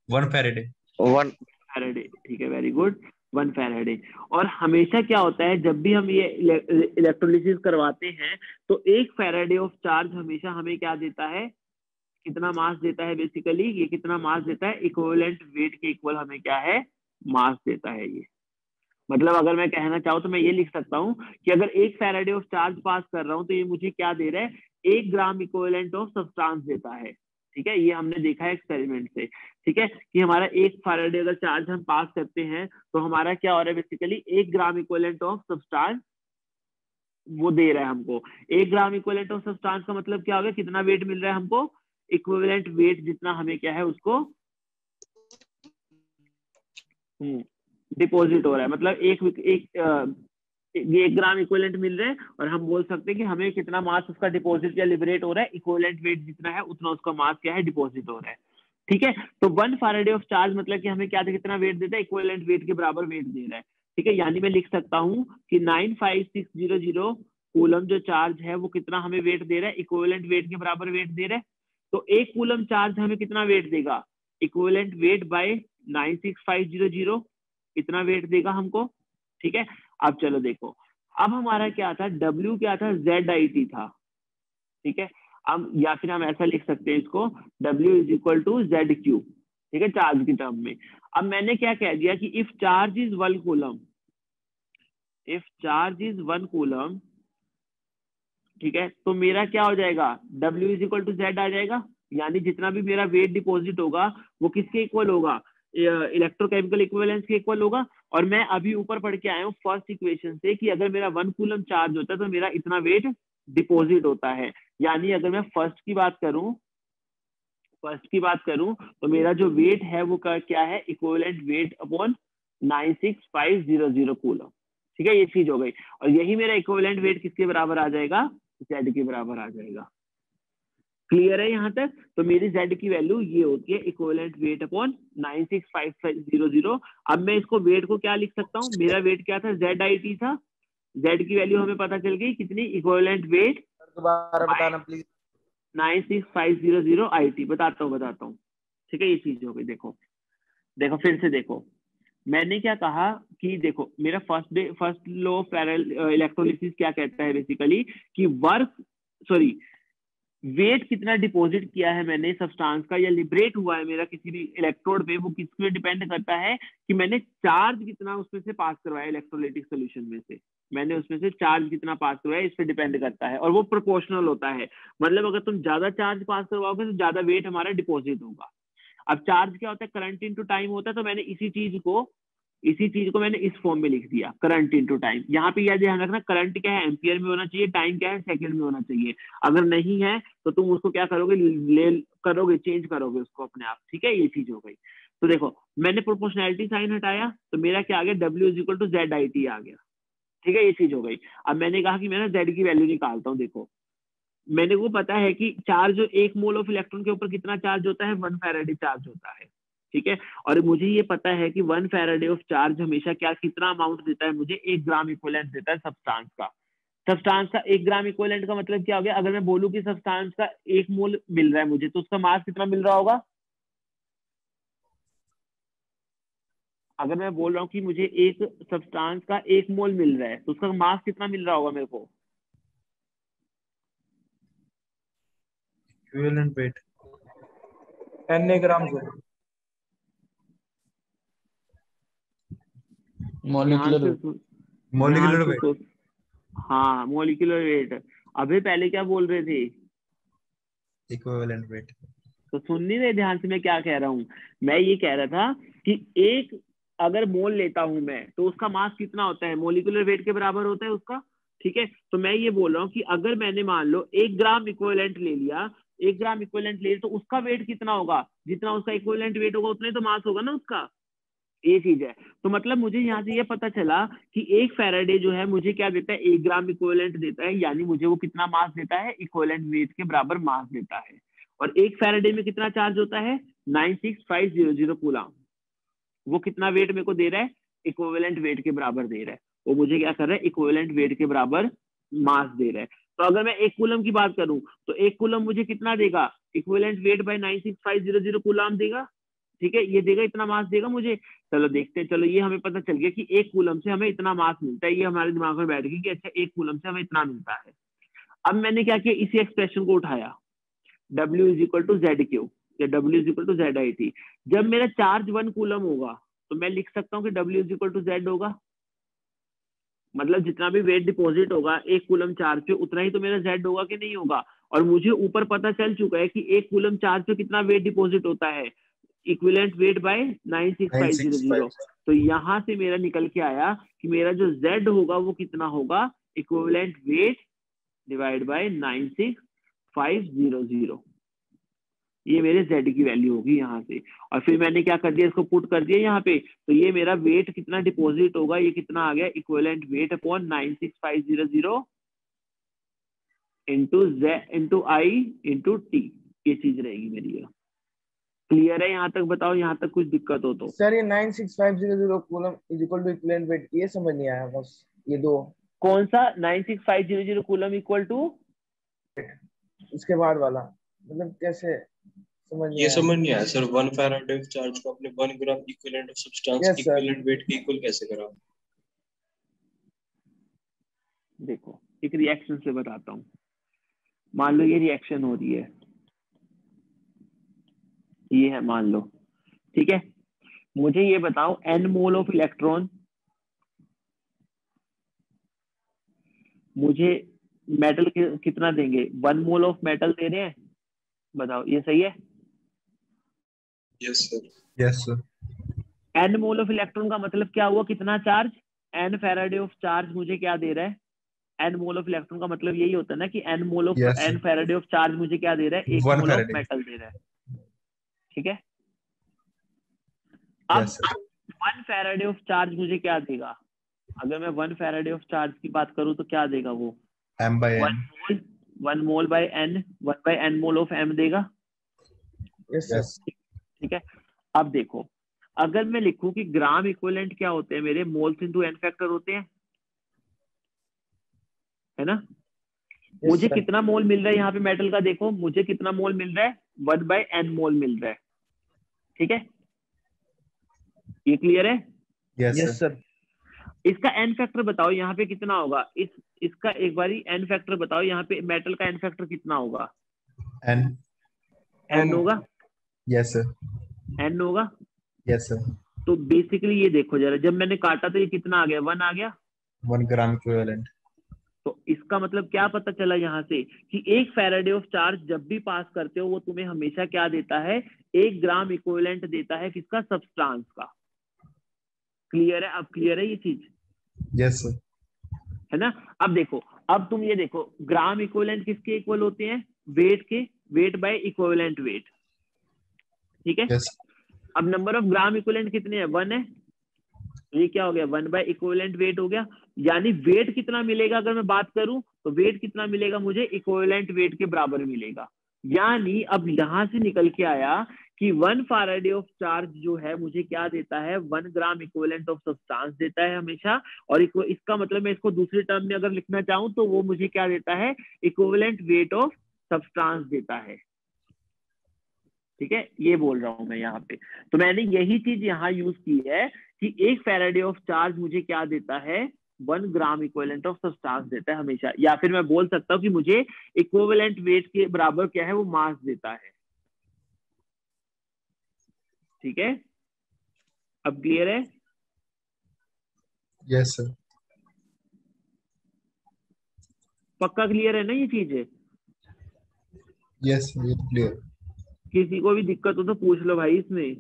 [SPEAKER 3] 1 फैराडे।
[SPEAKER 1] 1 फैराडे, ठीक है, वेरी गुड, 1 फैराडे। और हमेशा क्या होता है, जब भी हम ये इलेक्ट्रोलिसिस करवाते हैं तो 1 फैराडे ऑफ चार्ज हमेशा हमें क्या देता है, कितना मास देता है, बेसिकली ये कितना मास देता है, इक्विवेलेंट वेट के इक्वल हमें क्या है, मास देता है ये। मतलब अगर मैं कहना चाहूँ तो मैं ये लिख सकता हूँ कि अगर 1 फैराडे ऑफ चार्ज पास कर रहा हूँ तो ये मुझे क्या दे रहा है, 1 ग्राम इक्विवेलेंट ऑफ सब्सटेंस देता है। ठीक है, ये हमने देखा है एक्सपेरिमेंट से। ठीक है, कि हमारा 1 फैराडे अगर चार्ज हम पास करते हैं तो हमारा क्या हो रहा है, basically 1 gram equivalent of substance वो दे रहा है हमको। 1 ग्राम इक्विवेलेंट ऑफ सब्सटेंस का मतलब क्या हो गया, कितना वेट मिल रहा है हमको, इक्विवेलेंट वेट जितना हमें क्या है उसको डिपॉजिट हो रहा है। मतलब ये 1 ग्राम इक्विवेलेंट मिल रहा है और हम बोल सकते हैं कि हमें कितना मास उसका डिपॉजिट या लिबरेट हो रहा है, इक्विवेलेंट वेट जितना है उतना उसका मास क्या है, डिपॉजिट हो रहा है। ठीक है, तो 1 फैराडे ऑफ चार्ज मतलब कि हमें क्या कितना वेट देता है, इक्विवेलेंट वेट के बराबर वेट दे रहा है। ठीक है, यानी मैं लिख सकता हूँ कि 95600 कूलम जो चार्ज है वो कितना हमें वेट दे रहा है, इक्विवेलेंट वेट के बराबर वेट दे रहा है। तो 1 कूलम चार्ज हमें कितना वेट देगा, इक्विवेलेंट वेट बाय 96500 इतना वेट देगा हमको। ठीक है, अब चलो देखो, अब हमारा क्या था, W क्या था, ZIT था। ठीक है, अब या फिर हम ऐसा लिख सकते हैं इसको, W is equal to ZQ। ठीक है, चार्ज की टर्म में। अब मैंने क्या कह दिया कि if charge is 1 coulomb, if charge is 1 coulomb, ठीक है, तो मेरा क्या हो जाएगा, W is equal to Z आ जाएगा। यानी जितना भी मेरा वेट डिपॉजिट होगा वो किसके इक्वल होगा, इलेक्ट्रोकेमिकल इक्विवेलेंस के इक्वल होगा। और मैं अभी ऊपर पढ़ के आया हूँ फर्स्ट इक्वेशन से कि अगर मेरा 1 कूलम चार्ज होता है तो मेरा इतना वेट डिपॉजिट होता है। यानी अगर मैं फर्स्ट की बात करूं तो मेरा जो वेट है वो क्या है, इक्विवेलेंट वेट अपॉन 96500 कूलम। ठीक है, ये चीज हो गई। और यही मेरा इक्विवेलेंट वेट किसके बराबर आ जाएगा, Z के बराबर आ जाएगा। क्लियर है यहाँ तक? तो मेरी Z की वैल्यू ये होती है, इक्विवेलेंट वेट अपॉन 96500। अब मैं इसको वेट को क्या लिख सकता हूँ, मेरा वेट क्या था, ZIT था। Z की वैल्यू हमें पता चल गई कितनी, इक्विवेलेंट वेट
[SPEAKER 2] दोबारा बताना प्लीज।
[SPEAKER 1] 96500 IT। बताता हूँ। ठीक है, ये चीज हो गई। देखो फिर से देखो, मैंने क्या कहा कि देखो मेरा फर्स्ट लॉ ऑफ इलेक्ट्रोलिसिस क्या कहता है, बेसिकली कि वेट कितना डिपॉजिट किया है मैंने सब्सटेंस का या लिबरेट हुआ है मेरा किसी भी इलेक्ट्रोड पे, वो किस पे डिपेंड करता है कि मैंने चार्ज कितना उसमें से पास करवाया, इलेक्ट्रोलाइटिक सोल्यूशन में से मैंने उसमें से चार्ज कितना पास करवाया, इस पे डिपेंड करता है। और वो प्रोपोर्शनल होता है, मतलब अगर तुम ज्यादा चार्ज पास करवाओगे तो ज्यादा वेट हमारा डिपॉजिट होगा। अब चार्ज क्या होता है, करंट इनटू टाइम होता है। तो मैंने इसी चीज को मैंने इस फॉर्म में लिख दिया, करंट इनटू टाइम। यहाँ पे यह ध्यान रखना, करंट क्या है, एम्पियर में होना चाहिए, टाइम क्या है, सेकंड में होना चाहिए। अगर नहीं है तो तुम उसको क्या करोगे, चेंज करोगे उसको अपने आप। ठीक है, ये चीज हो गई। तो देखो मैंने प्रोपोर्शनैलिटी साइन हटाया तो मेरा क्या आ गया, W is equal to ZIT आ गया। ठीक है, ये चीज हो गई। अब मैंने कहा कि मैं ना Z की वैल्यू निकालता हूँ। देखो मैंने को पता है कि चार्ज 1 मोल ऑफ इलेक्ट्रॉन के ऊपर कितना चार्ज होता है, 1 फैराडे चार्ज होता है। ठीक है, और मुझे ये पता है कि 1 फैराडे ऑफ चार्ज हमेशा कितना अमाउंट देता है मुझे, 1 ग्राम इक्विवेलेंट देता है सब्सटेंस का 1 ग्राम इक्विवेलेंट का मतलब क्या हो गया, अगर मैं बोलूं कि सब्सटेंस का 1 मोल मिल रहा है मुझे तो उसका मास कितना मिल रहा होगा। अगर मैं बोल रहा हूँ कि मुझे एक सब्सटेंस का 1 मोल मिल रहा है तो उसका मास कितना मिल रहा होगा मेरे को,
[SPEAKER 3] इक्विवेलेंट वेट
[SPEAKER 2] 10 ग्राम से
[SPEAKER 1] मॉलिक्यूलर
[SPEAKER 3] मोलिकुलर वेट।
[SPEAKER 1] हाँ मॉलिक्यूलर वेट। अभी पहले क्या बोल रहे थे,
[SPEAKER 3] इक्विवेलेंट वेट।
[SPEAKER 1] तो सुन नहीं रहे ध्यान से मैं क्या कह रहा हूँ। मैं ये कह रहा था कि एक अगर मोल लेता हूं मैं तो उसका मास कितना होता है, मोलिकुलर वेट के बराबर होता है उसका। ठीक है, तो मैं ये बोल रहा हूँ कि अगर मैंने मान लो 1 ग्राम इक्विवेलेंट ले लिया, 1 ग्राम इक्विवेलेंट ले तो उसका वेट कितना होगा, जितना उसका इक्विवेलेंट वेट होगा उतना ही तो मास होगा ना उसका। ये चीज है। तो मतलब मुझे यहाँ से ये पता चला कि एक फैराडे जो है मुझे क्या देता है, 1 ग्राम इक्विवेलेंट देता है, यानी मुझे वो कितना मास देता है, इक्विवेलेंट वेट के बराबर मास देता है। और एक फैराडे में कितना चार्ज होता है, 96500 कूलम। वो कितना वेट मेरे को दे रहा है, इक्विवेलेंट वेट के बराबर दे रहा है। वो मुझे क्या कर रहा है, इक्विवेलेंट वेट के बराबर मास दे रहा है। तो अगर मैं 1 कूलम की बात करूं तो 1 कूलम मुझे कितना देगा, इक्विवेलेंट वेट बाय 96500 कूलम देगा। ठीक है, ये देगा, इतना मास देगा मुझे। चलो देखते हैं। चलो ये हमें पता चल गया कि 1 कूलम से हमें इतना मास मिलता है। ये हमारे दिमाग में बैठ गई कि अच्छा 1 कूलम से हमें इतना मिलता है। अब मैंने क्या किया, इसी एक्सप्रेशन को उठाया, W is equal to Z Q या W is equal to Z I T. जब मेरा चार्ज 1 कूलम होगा तो मैं लिख सकता हूँ कि W is equal to Z होगा। मतलब जितना भी वेट डिपॉजिट होगा 1 कूलम चार्ज पे, उतना ही तो मेरा जेड होगा कि नहीं होगा। और मुझे ऊपर पता चल चुका है कि 1 कूलम चार्ज पे कितना वेट डिपॉजिट होता है, इक्विवेलेंट वेट बाय 96500। तो यहाँ से मेरा निकल के आया कि मेरा जो Z होगा वो कितना होगा, इक्विवेलेंट वेट डिवाइड बाय 96500। ये मेरे Z की वैल्यू होगी यहाँ से। और फिर मैंने क्या कर दिया, इसको पुट कर दिया यहाँ पे। तो ये मेरा वेट कितना डिपॉजिट होगा, ये कितना आ गया, equivalent weight upon 96500 into I into T. ये चीज रहेगी मेरी। क्लियर है यहाँ तक? बताओ यहाँ तक कुछ दिक्कत हो तो।
[SPEAKER 2] सर ये 96500 coulomb is equal to equivalent weight, ये समझ नहीं आया बस। ये दो
[SPEAKER 1] कौन सा 96500 कूलम इक्वल टू,
[SPEAKER 2] इसके बाद वाला मतलब कैसे समझ नहीं
[SPEAKER 5] ये
[SPEAKER 2] आया।
[SPEAKER 5] समझ नहीं आया सर, 1 फैराडे चार्ज को आपने 1 gram equivalent of substance
[SPEAKER 2] Yes, sir.
[SPEAKER 5] Equivalent weight के इक्वल कैसे करा?
[SPEAKER 1] देखो एक रिएक्शन से बताता हूँ। मान लो ये रिएक्शन हो रही है, ये है मान लो, ठीक है। मुझे ये बताओ n मोल ऑफ इलेक्ट्रॉन मुझे मेटल कितना देंगे, 1 मोल ऑफ मेटल दे रहे हैं। बताओ ये सही है?
[SPEAKER 5] Yes sir.
[SPEAKER 3] Yes sir.
[SPEAKER 1] n mole of electron का मतलब क्या हुआ, कितना charge, n Faraday of charge मुझे क्या दे रहा है, n मोल ऑफ इलेक्ट्रॉन का मतलब यही होता है ना कि n mole of
[SPEAKER 3] Yes,
[SPEAKER 1] n Faraday of charge मुझे क्या दे रहा है, 1
[SPEAKER 3] 1
[SPEAKER 1] मोल ऑफ
[SPEAKER 3] Faraday.
[SPEAKER 1] मेटल दे रहा है। ठीक है, अब
[SPEAKER 3] Yes, sir.
[SPEAKER 1] 1 Faraday of charge मुझे क्या देगा, अगर मैं 1 फैराडे ऑफ चार्ज की बात करूं तो क्या देगा वो,
[SPEAKER 3] M by N.
[SPEAKER 1] 1 mole by n, 1 by n mole of m देगा।
[SPEAKER 2] Yes sir.
[SPEAKER 3] Yes.
[SPEAKER 1] ठीक है, अब देखो अगर मैं लिखूं कि ग्राम इक्विवेलेंट क्या होते हैं मेरे, मोल्स इनटू n फैक्टर होते हैं, है ना।
[SPEAKER 2] Yes,
[SPEAKER 1] मुझे
[SPEAKER 2] sir.
[SPEAKER 1] कितना मोल मिल रहा है यहाँ पे मेटल का, देखो मुझे कितना मोल मिल रहा है, 1 बाय n मोल मिल रहा है। ठीक है, ये क्लियर है?
[SPEAKER 3] Yes,
[SPEAKER 2] yes
[SPEAKER 3] sir.
[SPEAKER 2] सर।
[SPEAKER 1] इसका n फैक्टर बताओ यहाँ पे कितना होगा, इसका एक बारी n फैक्टर बताओ, यहाँ पे मेटल का n फैक्टर कितना होगा,
[SPEAKER 3] N.
[SPEAKER 1] n होगा,
[SPEAKER 3] Yes, sir.
[SPEAKER 1] n होगा।
[SPEAKER 3] Yes, sir.
[SPEAKER 1] तो बेसिकली ये देखो जरा, जब मैंने काटा तो ये कितना आ गया, 1 आ गया।
[SPEAKER 3] 1 gram equivalent.
[SPEAKER 1] तो इसका मतलब क्या पता चला यहाँ से कि 1 फैराडे ऑफ चार्ज जब भी पास करते हो वो तुम्हें हमेशा क्या देता है, 1 ग्राम इक्विवेलेंट देता है, किसका, सब्सटेंस का। क्लियर है? अब क्लियर है ये चीज,
[SPEAKER 3] Yes, sir.
[SPEAKER 1] है ना। अब देखो, अब तुम ये देखो ग्राम इक्विवेलेंट किसके इक्वल होते हैं, वेट के, वेट बाय इक्विवेलेंट वेट। ठीक है,
[SPEAKER 3] Yes.
[SPEAKER 1] अब नंबर ऑफ ग्राम इक्विवेलेंट कितने हैं, 1 है। ये क्या हो गया, 1 बाय इक्विवेलेंट वेट हो गया। यानी वेट कितना मिलेगा, अगर मैं बात करूं तो वेट कितना मिलेगा मुझे, इक्विवेलेंट वेट के बराबर मिलेगा। यानी अब यहां से निकल के आया कि 1 फैराडे ऑफ चार्ज जो है मुझे क्या देता है, 1 ग्राम इक्विवेलेंट ऑफ सब्सटेंस देता है हमेशा। और इसका मतलब मैं इसको दूसरे टर्म में अगर लिखना चाहूं तो वो मुझे क्या देता है, इक्विवेलेंट वेट ऑफ सब्सटेंस देता है। ठीक है, ये बोल रहा हूं मैं यहाँ पे। तो मैंने यही चीज यहाँ यूज की है कि 1 फैराडे ऑफ चार्ज मुझे क्या देता है, 1 ग्राम इक्विवेलेंट ऑफ सब्सटेंस देता है हमेशा। या फिर मैं बोल सकता हूँ कि मुझे इक्विवेलेंट वेट के बराबर क्या है, वो मास देता है। ठीक है, अब क्लियर है?
[SPEAKER 3] Yes, sir.
[SPEAKER 1] पक्का क्लियर है ना ये चीज है?
[SPEAKER 3] Yes, sir. It's clear.
[SPEAKER 1] किसी को भी दिक्कत हो तो पूछ लो भाई इसमें।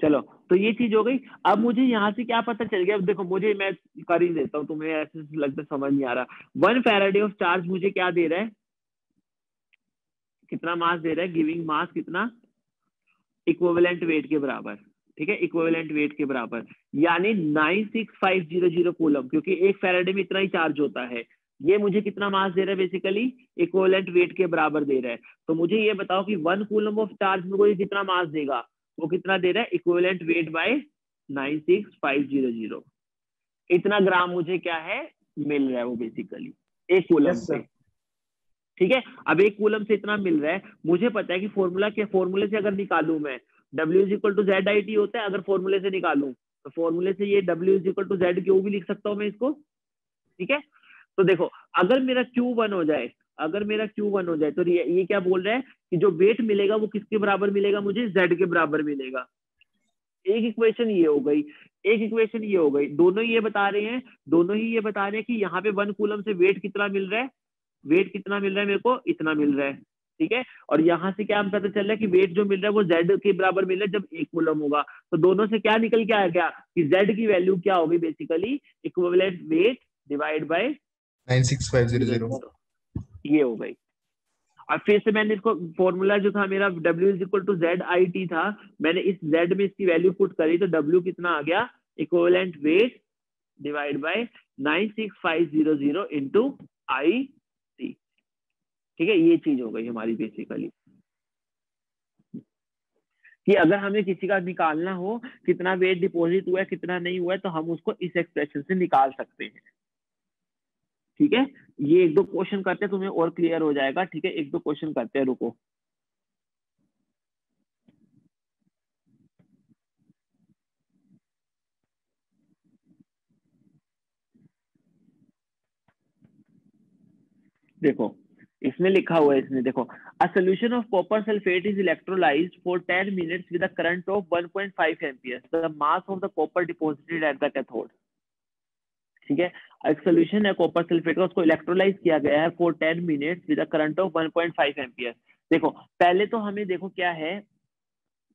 [SPEAKER 1] चलो, तो ये चीज हो गई। अब मुझे यहाँ से क्या पता चल गया, अब देखो मुझे, मैं कर ही देता हूँ, तुम्हें ऐसे लगता समझ नहीं आ रहा। 1 फैराडे ऑफ चार्ज मुझे क्या दे रहा है, कितना मास दे रहा है, गिविंग मास कितना, इक्विवेलेंट वेट के बराबर, ठीक है, इक्विवेलेंट वेट के बराबर, यानी 96500 कूलम, क्योंकि एक फैराडे में इतना ही चार्ज होता है। ये मुझे कितना मास दे रहा है, बेसिकली इक्विवेलेंट वेट के बराबर दे रहा है। तो मुझे ये बताओ कि 1 कूलम ऑफ चार्ज में कोई कितना मास देगा, वो कितना दे रहा है, इक्विवेलेंट वेट बाय 96500, इतना ग्राम मुझे क्या है मिल रहा है वो बेसिकली एक कूलम
[SPEAKER 3] Yes,
[SPEAKER 1] से,
[SPEAKER 3] sir.
[SPEAKER 1] ठीक है। अब एक कूलम से इतना मिल रहा है, मुझे पता है कि फॉर्मूले से अगर निकालूं मैं, W is equal to Z I T होता है, अगर फॉर्मूले से निकालूं तो फॉर्मूले से ये W is equal to Z Q भी लिख सकता हूं मैं इसको, ठीक है। तो देखो अगर मेरा Q1 हो जाए, अगर मेरा Q1 हो जाए तो ये क्या बोल रहा है कि जो वेट मिलेगा वो किसके बराबर मिलेगा, मुझे Z के बराबर मिलेगा। एक इक्वेशन ये हो गई, एक इक्वेशन ये हो गई, दोनों ही ये बता रहे हैं, दोनों ही ये बता रहे हैं कि यहाँ पे 1 कूलम से वेट कितना मिल रहा है, वेट कितना मिल रहा है मेरे को, इतना मिल रहा है, ठीक है। और यहाँ से क्या हम पता चल रहा है कि वेट जो मिल रहा है वो Z के बराबर मिल रहा है जब 1 कूलम होगा। तो दोनों से क्या निकल के आया क्या कि Z की वैल्यू क्या होगी, basically equivalent weight divide by
[SPEAKER 3] 96500.
[SPEAKER 1] ये हो गई। अब फिर से मैंने इसको फॉर्मूला जो था मेरा W is equal to Z I T था, मैंने इस Z में इसकी वैल्यू पुट करी तो W कितना आ गया, equivalent weight divide by 96500 into I T, ठीक है। ये चीज हो गई हमारी बेसिकली कि अगर हमें किसी का निकालना हो कितना वेट डिपॉजिट हुआ है कितना नहीं हुआ है तो हम उसको इस एक्सप्रेशन से निकाल सकते हैं, ठीक है। ये 1-2 क्वेश्चन करते हैं तुम्हें और क्लियर हो जाएगा, ठीक है। 1-2 क्वेश्चन करते हैं, रुको। देखो इसमें लिखा हुआ है, इसमें देखो, a solution of copper sulphate is electrolysed for 10 minutes with a current of 1.5 ampere, the mass of the copper deposited at the cathode, ठीक है। एक सोल्यूशन है कॉपर सल्फेट का, उसको इलेक्ट्रोलाइज किया गया है for 10 minutes with a current of 1.5 ampere. देखो पहले तो हमें देखो क्या है,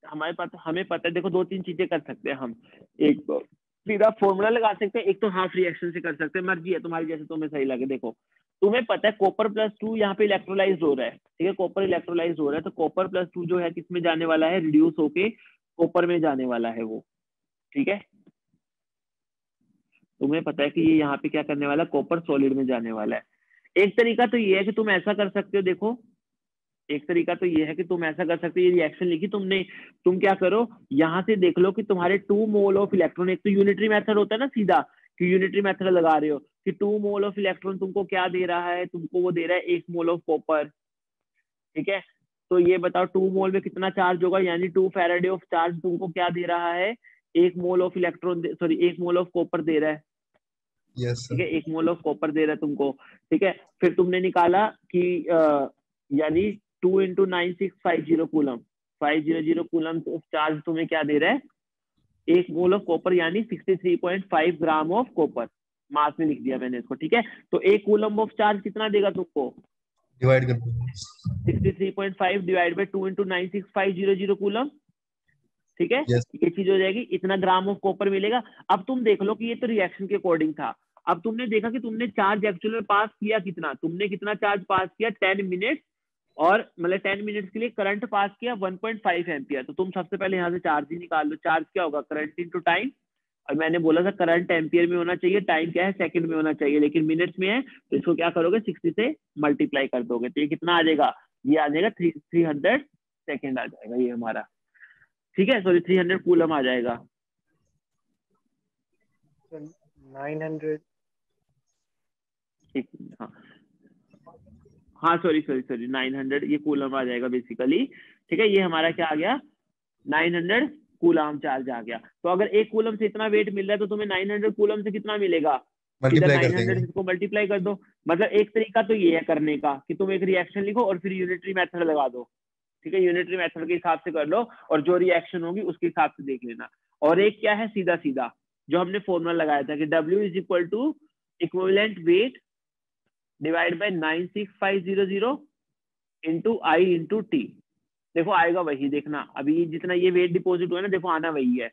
[SPEAKER 1] हमारे पास हमें पता है, देखो 2-3 चीजें कर सकते हैं हम, एक तो सीधा फॉर्मूला लगा सकते हैं, एक तो हाफ रिएक्शन से कर सकते हैं, मर्जी है तुम्हारी जैसे तुम्हें सही लगे। देखो तुम्हें पता है कॉपर प्लस 2 यहाँ पे इलेक्ट्रोलाइज हो रहा है, ठीक है, कॉपर इलेक्ट्रोलाइज हो रहा है, तो कॉपर प्लस 2 जो है किसमें जाने वाला है, रिड्यूस होके कॉपर में जाने वाला है वो, ठीक है। तुम्हें पता है कि ये यहाँ पे क्या करने वाला है, कॉपर सॉलिड में जाने वाला है। एक तरीका तो ये है कि तुम ऐसा कर सकते हो, देखो एक तरीका तो ये है कि तुम ऐसा कर सकते हो, ये रिएक्शन लिखी तुमने, तुम क्या करो यहाँ से देख लो कि तुम्हारे 2 मोल ऑफ इलेक्ट्रॉन, एक तो यूनिटरी मेथड होता है ना सीधा कि यूनिटरी मेथड लगा रहे हो कि 2 मोल ऑफ इलेक्ट्रॉन तुमको क्या दे रहा है, तुमको वो दे रहा है 1 मोल ऑफ कॉपर, ठीक है। तो ये बताओ 2 मोल में कितना चार्ज होगा, यानी 2 फैराडे ऑफ चार्ज तुमको क्या दे रहा है, 1 mole of electron, sorry 1 mole of copper दे रहा है,
[SPEAKER 3] Yes,
[SPEAKER 1] ठीक
[SPEAKER 3] sir.
[SPEAKER 1] है, 1 मोल ऑफ कॉपर दे रहा है तुमको, ठीक है। फिर तुमने निकाला कि यानी 2 इंटू 9650 कूलम, 500 कूलम चार्ज तुम्हें क्या दे रहा है, 1 मोल ऑफ कॉपर यानी 63.5 ग्राम ऑफ कॉपर, मास में लिख दिया मैंने इसको, ठीक है। तो 1 कूलम ऑफ चार्ज कितना देगा तुमको,
[SPEAKER 3] Divide कर दो.
[SPEAKER 1] 63.5 डिवाइड बाय 2 इंटू 96500 कूलम, ठीक है।
[SPEAKER 3] Yes.
[SPEAKER 1] ये चीज हो जाएगी, इतना ग्राम ऑफ कॉपर मिलेगा। अब तुम देख लो कि ये तो रिएक्शन के अकॉर्डिंग था, अब तुमने देखा कि तुमने चार्ज एक्चुअल में पास किया कितना, तुमने कितना चार्ज पास किया 10 मिनट, और मतलब 10 मिनट्स के लिए करंट पास किया 1.5 एम्पियर। तो तुम सबसे पहले यहाँ से चार्ज ही निकाल लो, चार्ज क्या होगा, करंट इनटू टाइम, और मैंने बोला था करंट एम्पियर में होना चाहिए, टाइम क्या है सेकंड में होना चाहिए, लेकिन मिनट्स में है, तो इसको क्या करोगे 60 से मल्टीप्लाई कर दोगे, तो ये कितना आ जाएगा, ये आ जाएगा 300 सेकेंड आ जाएगा ये हमारा, ठीक है, सॉरी 300 कूलम आ जाएगा।
[SPEAKER 4] 900
[SPEAKER 1] हाँ हाँ सॉरी 900 ये कूलम आ जाएगा बेसिकली, ठीक है। ये हमारा क्या आ गया, 900 कूलम चार्ज आ गया। तो अगर 1 कूलम से इतना वेट मिल रहा है तो तुम्हें 900 कूलम से कितना मिलेगा, इधर
[SPEAKER 3] Multiply कर
[SPEAKER 1] 900
[SPEAKER 3] देंगे.
[SPEAKER 1] इसको मल्टीप्लाई कर दो। मतलब एक तरीका तो ये है करने का कि तुम एक रिएक्शन लिखो और फिर यूनिटरी मेथड लगा दो, ठीक है, यूनिटरी मेथड के हिसाब से कर लो और जो रिएक्शन होगी उसके हिसाब से देख लेना। और एक क्या है सीधा सीधा जो हमने फॉर्मूला लगाया था कि W is equal to equivalent weight divide by 96500 into I into T. देखो आएगा वही, देखना अभी जितना ये वेट डिपॉजिट हुआ है ना, देखो आना वही है।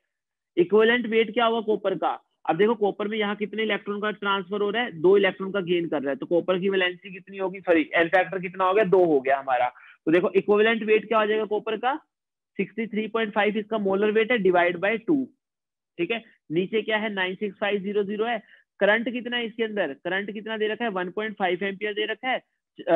[SPEAKER 1] इक्विवेलेंट वेट क्या होगा कॉपर का, अब देखो कॉपर में यहाँ कितने इलेक्ट्रॉन का ट्रांसफर हो रहा है, 2 इलेक्ट्रॉन का गेन कर रहा है, तो कॉपर की वैलेंसी कितनी होगी, सॉरी एल फैक्टर कितना हो गया, 2 हो गया हमारा। तो देखो इक्विवेलेंट वेट क्या हो जाएगा कॉपर का 63.5 इसका मोलर वेट है डिवाइड बाय 2, ठीक है। नीचे क्या है 96500 है। करंट कितना है इसके अंदर, करंट कितना दे रखा है 1.5 एम्पियर दे रखा है,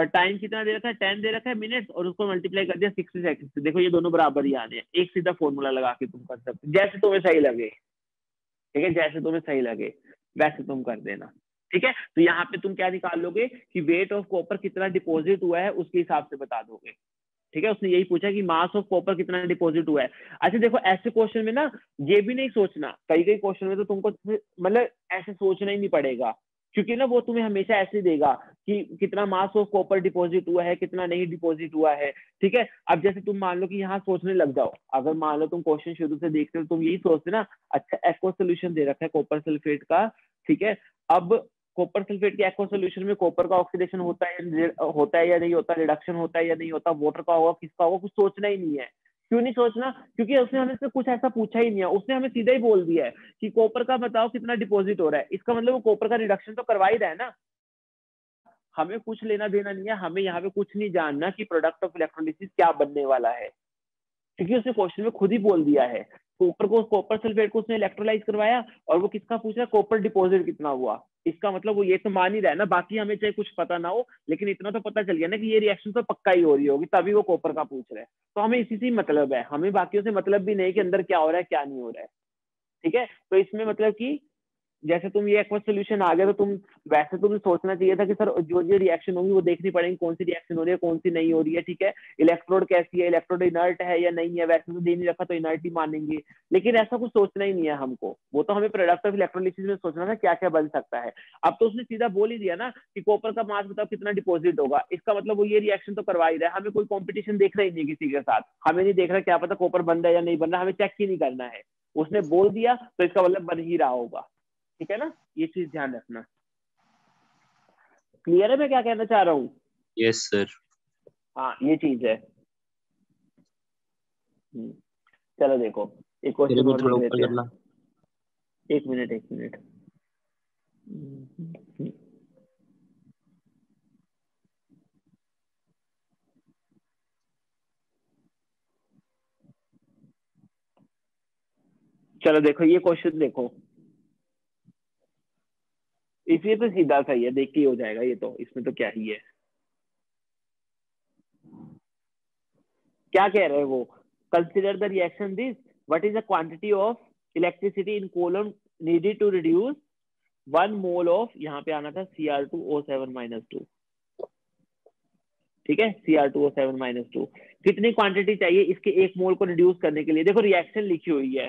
[SPEAKER 1] टाइम कितना दे रखा है 10 दे रखा है मिनट्स, और उसको मल्टीप्लाई कर दिया 60 सेकंड से। देखो ये दोनों बराबर ही आने हैं, एक सीधा फॉर्मूला लगा के तुम कर सकते जैसे तुम्हें सही लगे, ठीक है, जैसे तुम्हें सही लगे वैसे तुम कर देना, ठीक है। तो यहाँ पे तुम क्या निकाल लोगे कि वेट ऑफ कॉपर कितना डिपॉजिट हुआ है उसके हिसाब से बता दोगे, ठीक है। उसने यही पूछा कि मास ऑफ कॉपर कितना डिपॉजिट हुआ है। अच्छा देखो ऐसे क्वेश्चन में ना ये भी नहीं सोचना, कई कई क्वेश्चन में तो तुमको मतलब ऐसे सोचना ही नहीं पड़ेगा, क्योंकि ना वो तुम्हें हमेशा ऐसे देगा कि कितना मास ऑफ कॉपर डिपॉजिट हुआ है कितना नहीं डिपॉजिट हुआ है, ठीक है। अब जैसे तुम मान लो कि यहाँ सोचने लग जाओ, अगर मान लो तुम क्वेश्चन शुरू से देखते हो तुम यही सोचते ना, अच्छा एक्वा सोल्यूशन दे रखा है कॉपर सल्फेट का, ठीक है। अब कॉपर सल्फेट के एक्वा सोल्यूशन में कॉपर का ऑक्सीडेशन होता है या नहीं होता, रिडक्शन होता है या नहीं होता, वाटर का होगा किसका होगा, कुछ सोचना ही नहीं है। क्यों नहीं सोचना, क्योंकि उसने हमें से कुछ ऐसा पूछा ही नहीं है, उसने हमें सीधा ही बोल दिया है कि कॉपर का बताओ कितना डिपॉजिट हो रहा है, इसका मतलब वो कॉपर का रिडक्शन तो करवा ही रहा है ना। हमें कुछ लेना देना नहीं है, हमें यहाँ पे कुछ नहीं जानना कि प्रोडक्ट ऑफ इलेक्ट्रोलिसिस क्या बनने वाला है, क्योंकि उसने क्वेश्चन में खुद ही बोल दिया है। कॉपर सल्फेट को उसने इलेक्ट्रोलाइज करवाया और वो किसका पूछ रहा है, कॉपर डिपॉजिट कितना हुआ, इसका मतलब वो ये तो मान ही रहा है ना, बाकी हमें चाहे कुछ पता ना हो लेकिन इतना तो पता चल गया ना कि ये रिएक्शन तो पक्का ही हो रही होगी, तभी वो कॉपर का पूछ रहे हैं। तो हमें इसी से मतलब है, हमें बाकियों से मतलब भी नहीं कि अंदर क्या हो रहा है क्या नहीं हो रहा है, ठीक है। तो इसमें मतलब कि जैसे तुम ये एक्वा सोल्यूशन आ गया तो तुम वैसे तुम्हें सोचना चाहिए था कि सर जो जो रिएक्शन होगी वो देखनी पड़ेगी कौन सी रिएक्शन हो रही है कौन सी नहीं हो रही है, ठीक है। इलेक्ट्रोड कैसी है, इलेक्ट्रोड इनर्ट है या नहीं है, वैसे तो दे नहीं रखा तो इनर्ट ही मानेंगे, लेकिन ऐसा कुछ सोचना ही नहीं है हमको, वो तो हमें प्रोडक्ट ऑफ इलेक्ट्रोलिसिस में सोचना था क्या क्या बन सकता है। अब तो उसने सीधा बोल ही दिया ना कि कॉपर का मास बताओ कितना डिपॉजिट होगा, इसका मतलब वो ये रिएक्शन तो करवा ही रहा है, हमें कोई कॉम्पिटिशन देखना ही नहीं किसी के साथ, हमें नहीं देख रहा क्या पता कॉपर बन रहा है या नहीं बन रहा, हमें चेक ही नहीं करना है, उसने बोल दिया तो इसका मतलब बन ही रहा होगा, ठीक है ना। ये चीज ध्यान रखना। क्लियर है मैं क्या कहना चाह रहा हूँ?
[SPEAKER 5] Yes sir.
[SPEAKER 1] हाँ ये चीज है। चलो देखो एक
[SPEAKER 5] तेरे
[SPEAKER 1] क्वेश्चन
[SPEAKER 5] को
[SPEAKER 1] और
[SPEAKER 5] थोड़ा
[SPEAKER 1] देख
[SPEAKER 5] ऊपर
[SPEAKER 1] लेते हैं।
[SPEAKER 5] करना।
[SPEAKER 1] एक मिनट। चलो देखो ये क्वेश्चन देखो, इसलिए तो सीधा सा ही है, देख के ही हो जाएगा ये तो, इसमें तो क्या ही है। क्या कह रहे हैं वो, consider the reaction this, what is the quantity of electricity in coulomb needed to reduce 1 mole of, यहाँ पे आना था Cr2O7-2, ठीक है, Cr2O7-2 कितनी क्वांटिटी चाहिए इसके 1 मोल को रिड्यूस करने के लिए। देखो रिएक्शन लिखी हुई है,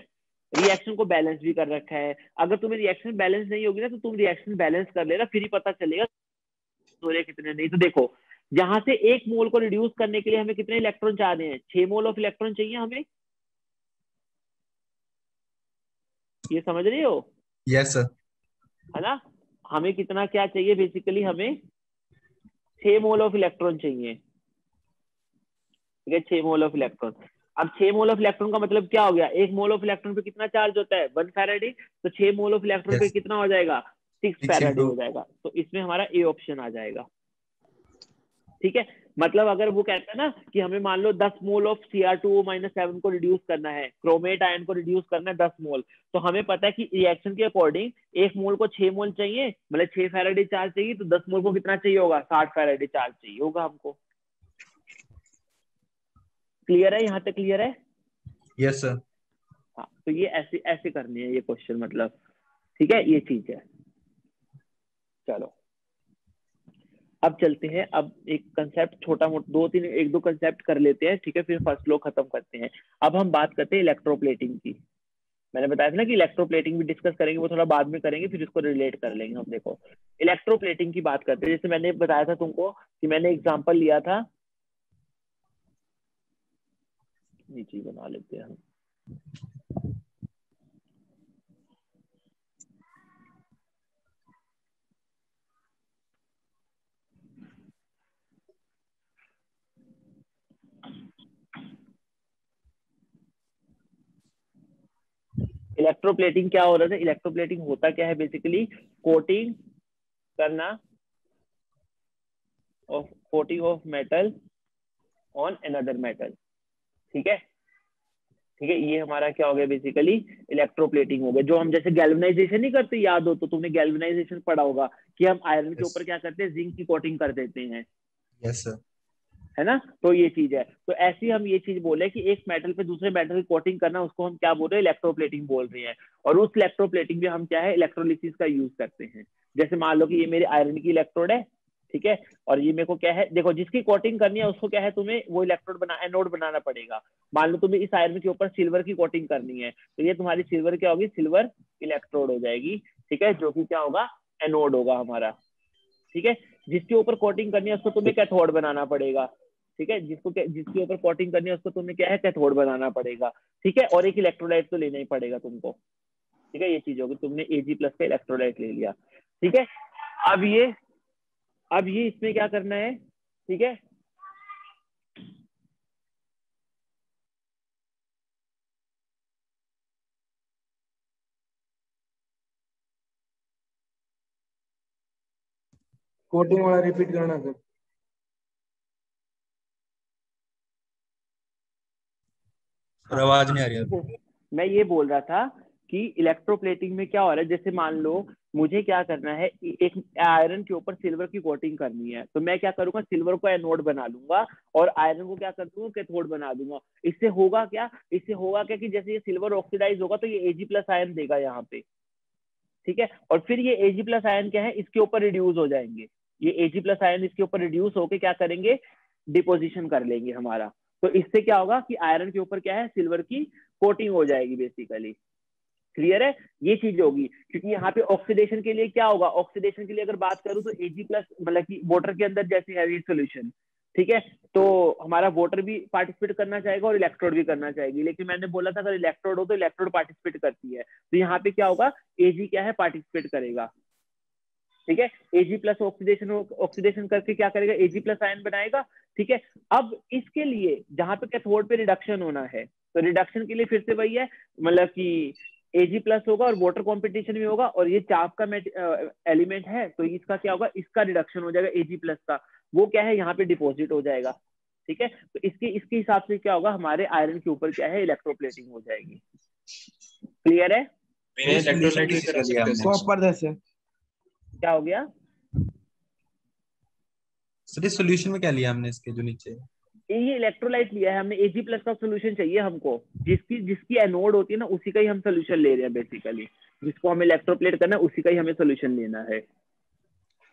[SPEAKER 1] रिएक्शन को बैलेंस भी कर रखा है, अगर तुम्हें रिएक्शन बैलेंस नहीं होगी ना तो तुम रिएक्शन बैलेंस कर लेना, फिर ही पता चलेगा हो रहे कितने नहीं। तो देखो जहां से 1 मोल को रिड्यूस करने के लिए हमें कितने इलेक्ट्रॉन चाहते हैं, 6 मोल ऑफ इलेक्ट्रॉन चाहिए हमें, ये समझ रहे हो,
[SPEAKER 3] यस सर।
[SPEAKER 1] है ना। हमें कितना क्या चाहिए, बेसिकली हमें 6 मोल ऑफ इलेक्ट्रॉन चाहिए, ठीक है, 6 मोल ऑफ इलेक्ट्रॉन। अब 6 मोल ऑफ इलेक्ट्रॉन का मतलब क्या हो गया, 1 मोल ऑफ इलेक्ट्रॉन पे कितना चार्ज होता है 1 फैराडे, तो 6 मोल ऑफ इलेक्ट्रॉन पे
[SPEAKER 3] यस
[SPEAKER 1] कितना हो जाएगा 6
[SPEAKER 3] 6
[SPEAKER 1] फैराडे
[SPEAKER 3] into
[SPEAKER 1] हो जाएगा, तो इसमें हमारा ए ऑप्शन आ जाएगा, ठीक है। मतलब अगर वो कहता है ना कि हमें मान लो 10 मोल ऑफ Cr2O-7 को रिड्यूस करना है, क्रोमेट आयन को रिड्यूस करना है 10 मोल, तो हमें पता है कि रिएक्शन के अकॉर्डिंग 1 मोल को 6 मोल चाहिए, मतलब 6 फैराडे चार्ज चाहिए, तो 10 मोल को कितना चाहिए होगा 60 फैराडे चार्ज चाहिए होगा हमको। क्लियर है, यहाँ तक क्लियर है?
[SPEAKER 3] Yes sir.
[SPEAKER 1] हाँ तो ये ऐसे ऐसे करनी है ये क्वेश्चन, मतलब ठीक है, ये चीज है। चलो अब चलते हैं, अब एक कंसेप्ट छोटा मोटा 1-2 कंसेप्ट कर लेते हैं, ठीक है, फिर फर्स्ट लो खत्म करते हैं। अब हम बात करते हैं इलेक्ट्रोप्लेटिंग की। मैंने बताया था ना कि इलेक्ट्रोप्लेटिंग भी डिस्कस करेंगे, वो थोड़ा बाद में करेंगे, फिर इसको रिलेट कर लेंगे हम। देखो इलेक्ट्रोप्लेटिंग की बात करते हैं, जैसे मैंने बताया था तुमको कि मैंने एग्जांपल लिया था, नीचे बना लेते हैं हम। इलेक्ट्रोप्लेटिंग क्या हो रहा था, इलेक्ट्रोप्लेटिंग होता क्या है बेसिकली, कोटिंग करना of metal on another metal. ठीक है, ठीक है, ये हमारा क्या हो गया बेसिकली इलेक्ट्रोप्लेटिंग हो गया। जो हम जैसे गैल्वेनाइजेशन नहीं करते, याद हो तो तुमने गैल्वेनाइजेशन पढ़ा होगा कि हम आयरन के ऊपर क्या करते हैं, जिंक की कोटिंग कर देते हैं,
[SPEAKER 3] यस सर।
[SPEAKER 1] है ना। तो ये चीज है। तो ऐसी हम ये चीज बोले कि एक मेटल पे दूसरे मेटल की कोटिंग करना, उसको हम क्या बोल रहे हैं, इलेक्ट्रोप्लेटिंग बोल रहे हैं। और उस इलेक्ट्रोप्लेटिंग में हम क्या है, इलेक्ट्रोलिसिस का यूज करते हैं। जैसे मान लो कि ये मेरी आयरन की इलेक्ट्रोड है, ठीक है, और ये मेरे को क्या है, देखो जिसकी कोटिंग करनी है उसको क्या है, तुम्हें वो इलेक्ट्रोड बना एनोड बनाना पड़ेगा। मान लो तुम्हें इस आयरन के ऊपर सिल्वर की कोटिंग करनी है, तो ये तुम्हारी सिल्वर क्या होगी, सिल्वर इलेक्ट्रोड हो जाएगी, ठीक है, जो कि क्या होगा, एनोड होगा हमारा। ठीक है, जिसके ऊपर कोटिंग करनी है उसको तुम्हें कैथोड बनाना पड़ेगा। ठीक है, जिसके ऊपर कोटिंग करनी है उसको तुम्हें क्या है, कैथोड बनाना पड़ेगा। ठीक है, और एक इलेक्ट्रोलाइट तो लेना ही पड़ेगा तुमको। ठीक है, ये चीज होगी, तुमने Ag+ का इलेक्ट्रोलाइट ले लिया। ठीक है, अब ये इसमें क्या करना है, ठीक है,
[SPEAKER 6] कोटिंग वाला रिपीट करना सर।
[SPEAKER 3] सर आवाज नहीं आ रही है।
[SPEAKER 1] मैं ये बोल रहा था कि इलेक्ट्रोप्लेटिंग में क्या हो रहा है, जैसे मान लो मुझे क्या करना है, एक आयरन के ऊपर सिल्वर की कोटिंग करनी है, तो मैं क्या करूंगा, सिल्वर को एनोड बना लूंगा और आयरन को क्या कर दूंगा, कैथोड बना दूंगा। इससे होगा क्या, कि जैसे ये सिल्वर ऑक्सीडाइज होगा तो ये Ag+ आयन देगा यहाँ पे। ठीक है, और फिर ये Ag+ आयन क्या है, इसके ऊपर रिड्यूस हो जाएंगे। ये Ag+ आयन इसके ऊपर रिड्यूस होके क्या करेंगे, डिपोजिशन कर लेंगे हमारा। तो इससे क्या होगा कि आयरन के ऊपर क्या है, सिल्वर की कोटिंग हो जाएगी बेसिकली। क्लियर है, ये चीज होगी। क्योंकि यहाँ पे ऑक्सीडेशन के लिए क्या होगा, ऑक्सीडेशन के लिए अगर बात करूं तो Ag+ मतलब कि वाटर के अंदर जैसे हैवी सोल्यूशन, ठीक है, तो हमारा वाटर भी पार्टिसिपेट करना चाहेगा और इलेक्ट्रोड भी करना चाहेगी। लेकिन मैंने बोला था अगर इलेक्ट्रोड हो तो इलेक्ट्रोड पार्टिसिपेट करती है, तो यहाँ पे क्या होगा, Ag क्या है, पार्टिसिपेट करेगा। ठीक है, Ag+ ऑक्सीडेशन करके क्या करेगा, Ag+ आयन बनाएगा। ठीक है, अब इसके लिए जहां पे कैथोड पे रिडक्शन होना है, तो रिडक्शन के लिए फिर से वही है, मतलब कि Ag+ होगा और वाटर कॉम्पिटिशन भी होगा, और ये चाप का एलिमेंट है, तो इसका क्या होगा, इसका रिडक्शन हो जाएगा Ag+ का, वो क्या है यहाँ पे डिपॉजिट हो जाएगा। ठीक है, तो इसके हिसाब से क्या होगा, हमारे आयरन के ऊपर क्या है, इलेक्ट्रोप्लेटिंग हो जाएगी। क्लियर है,
[SPEAKER 5] बिना इलेक्ट्रोलाइट के करा सकते हैं
[SPEAKER 6] प्रॉपर जैसे
[SPEAKER 1] क्या हो गया।
[SPEAKER 3] सर इस सॉल्यूशन में क्या लिया हमने इसके जो नीचे?
[SPEAKER 1] ये इलेक्ट्रोलाइट लिया है हमने, Ag+ का सोल्यूशन चाहिए हमको, जिसकी एनोड होती है ना, उसी का ही हम सोल्यूशन ले रहे हैं बेसिकली। जिसको हमें इलेक्ट्रोप्लेट करना है उसी का ही हमें सोल्यूशन लेना है।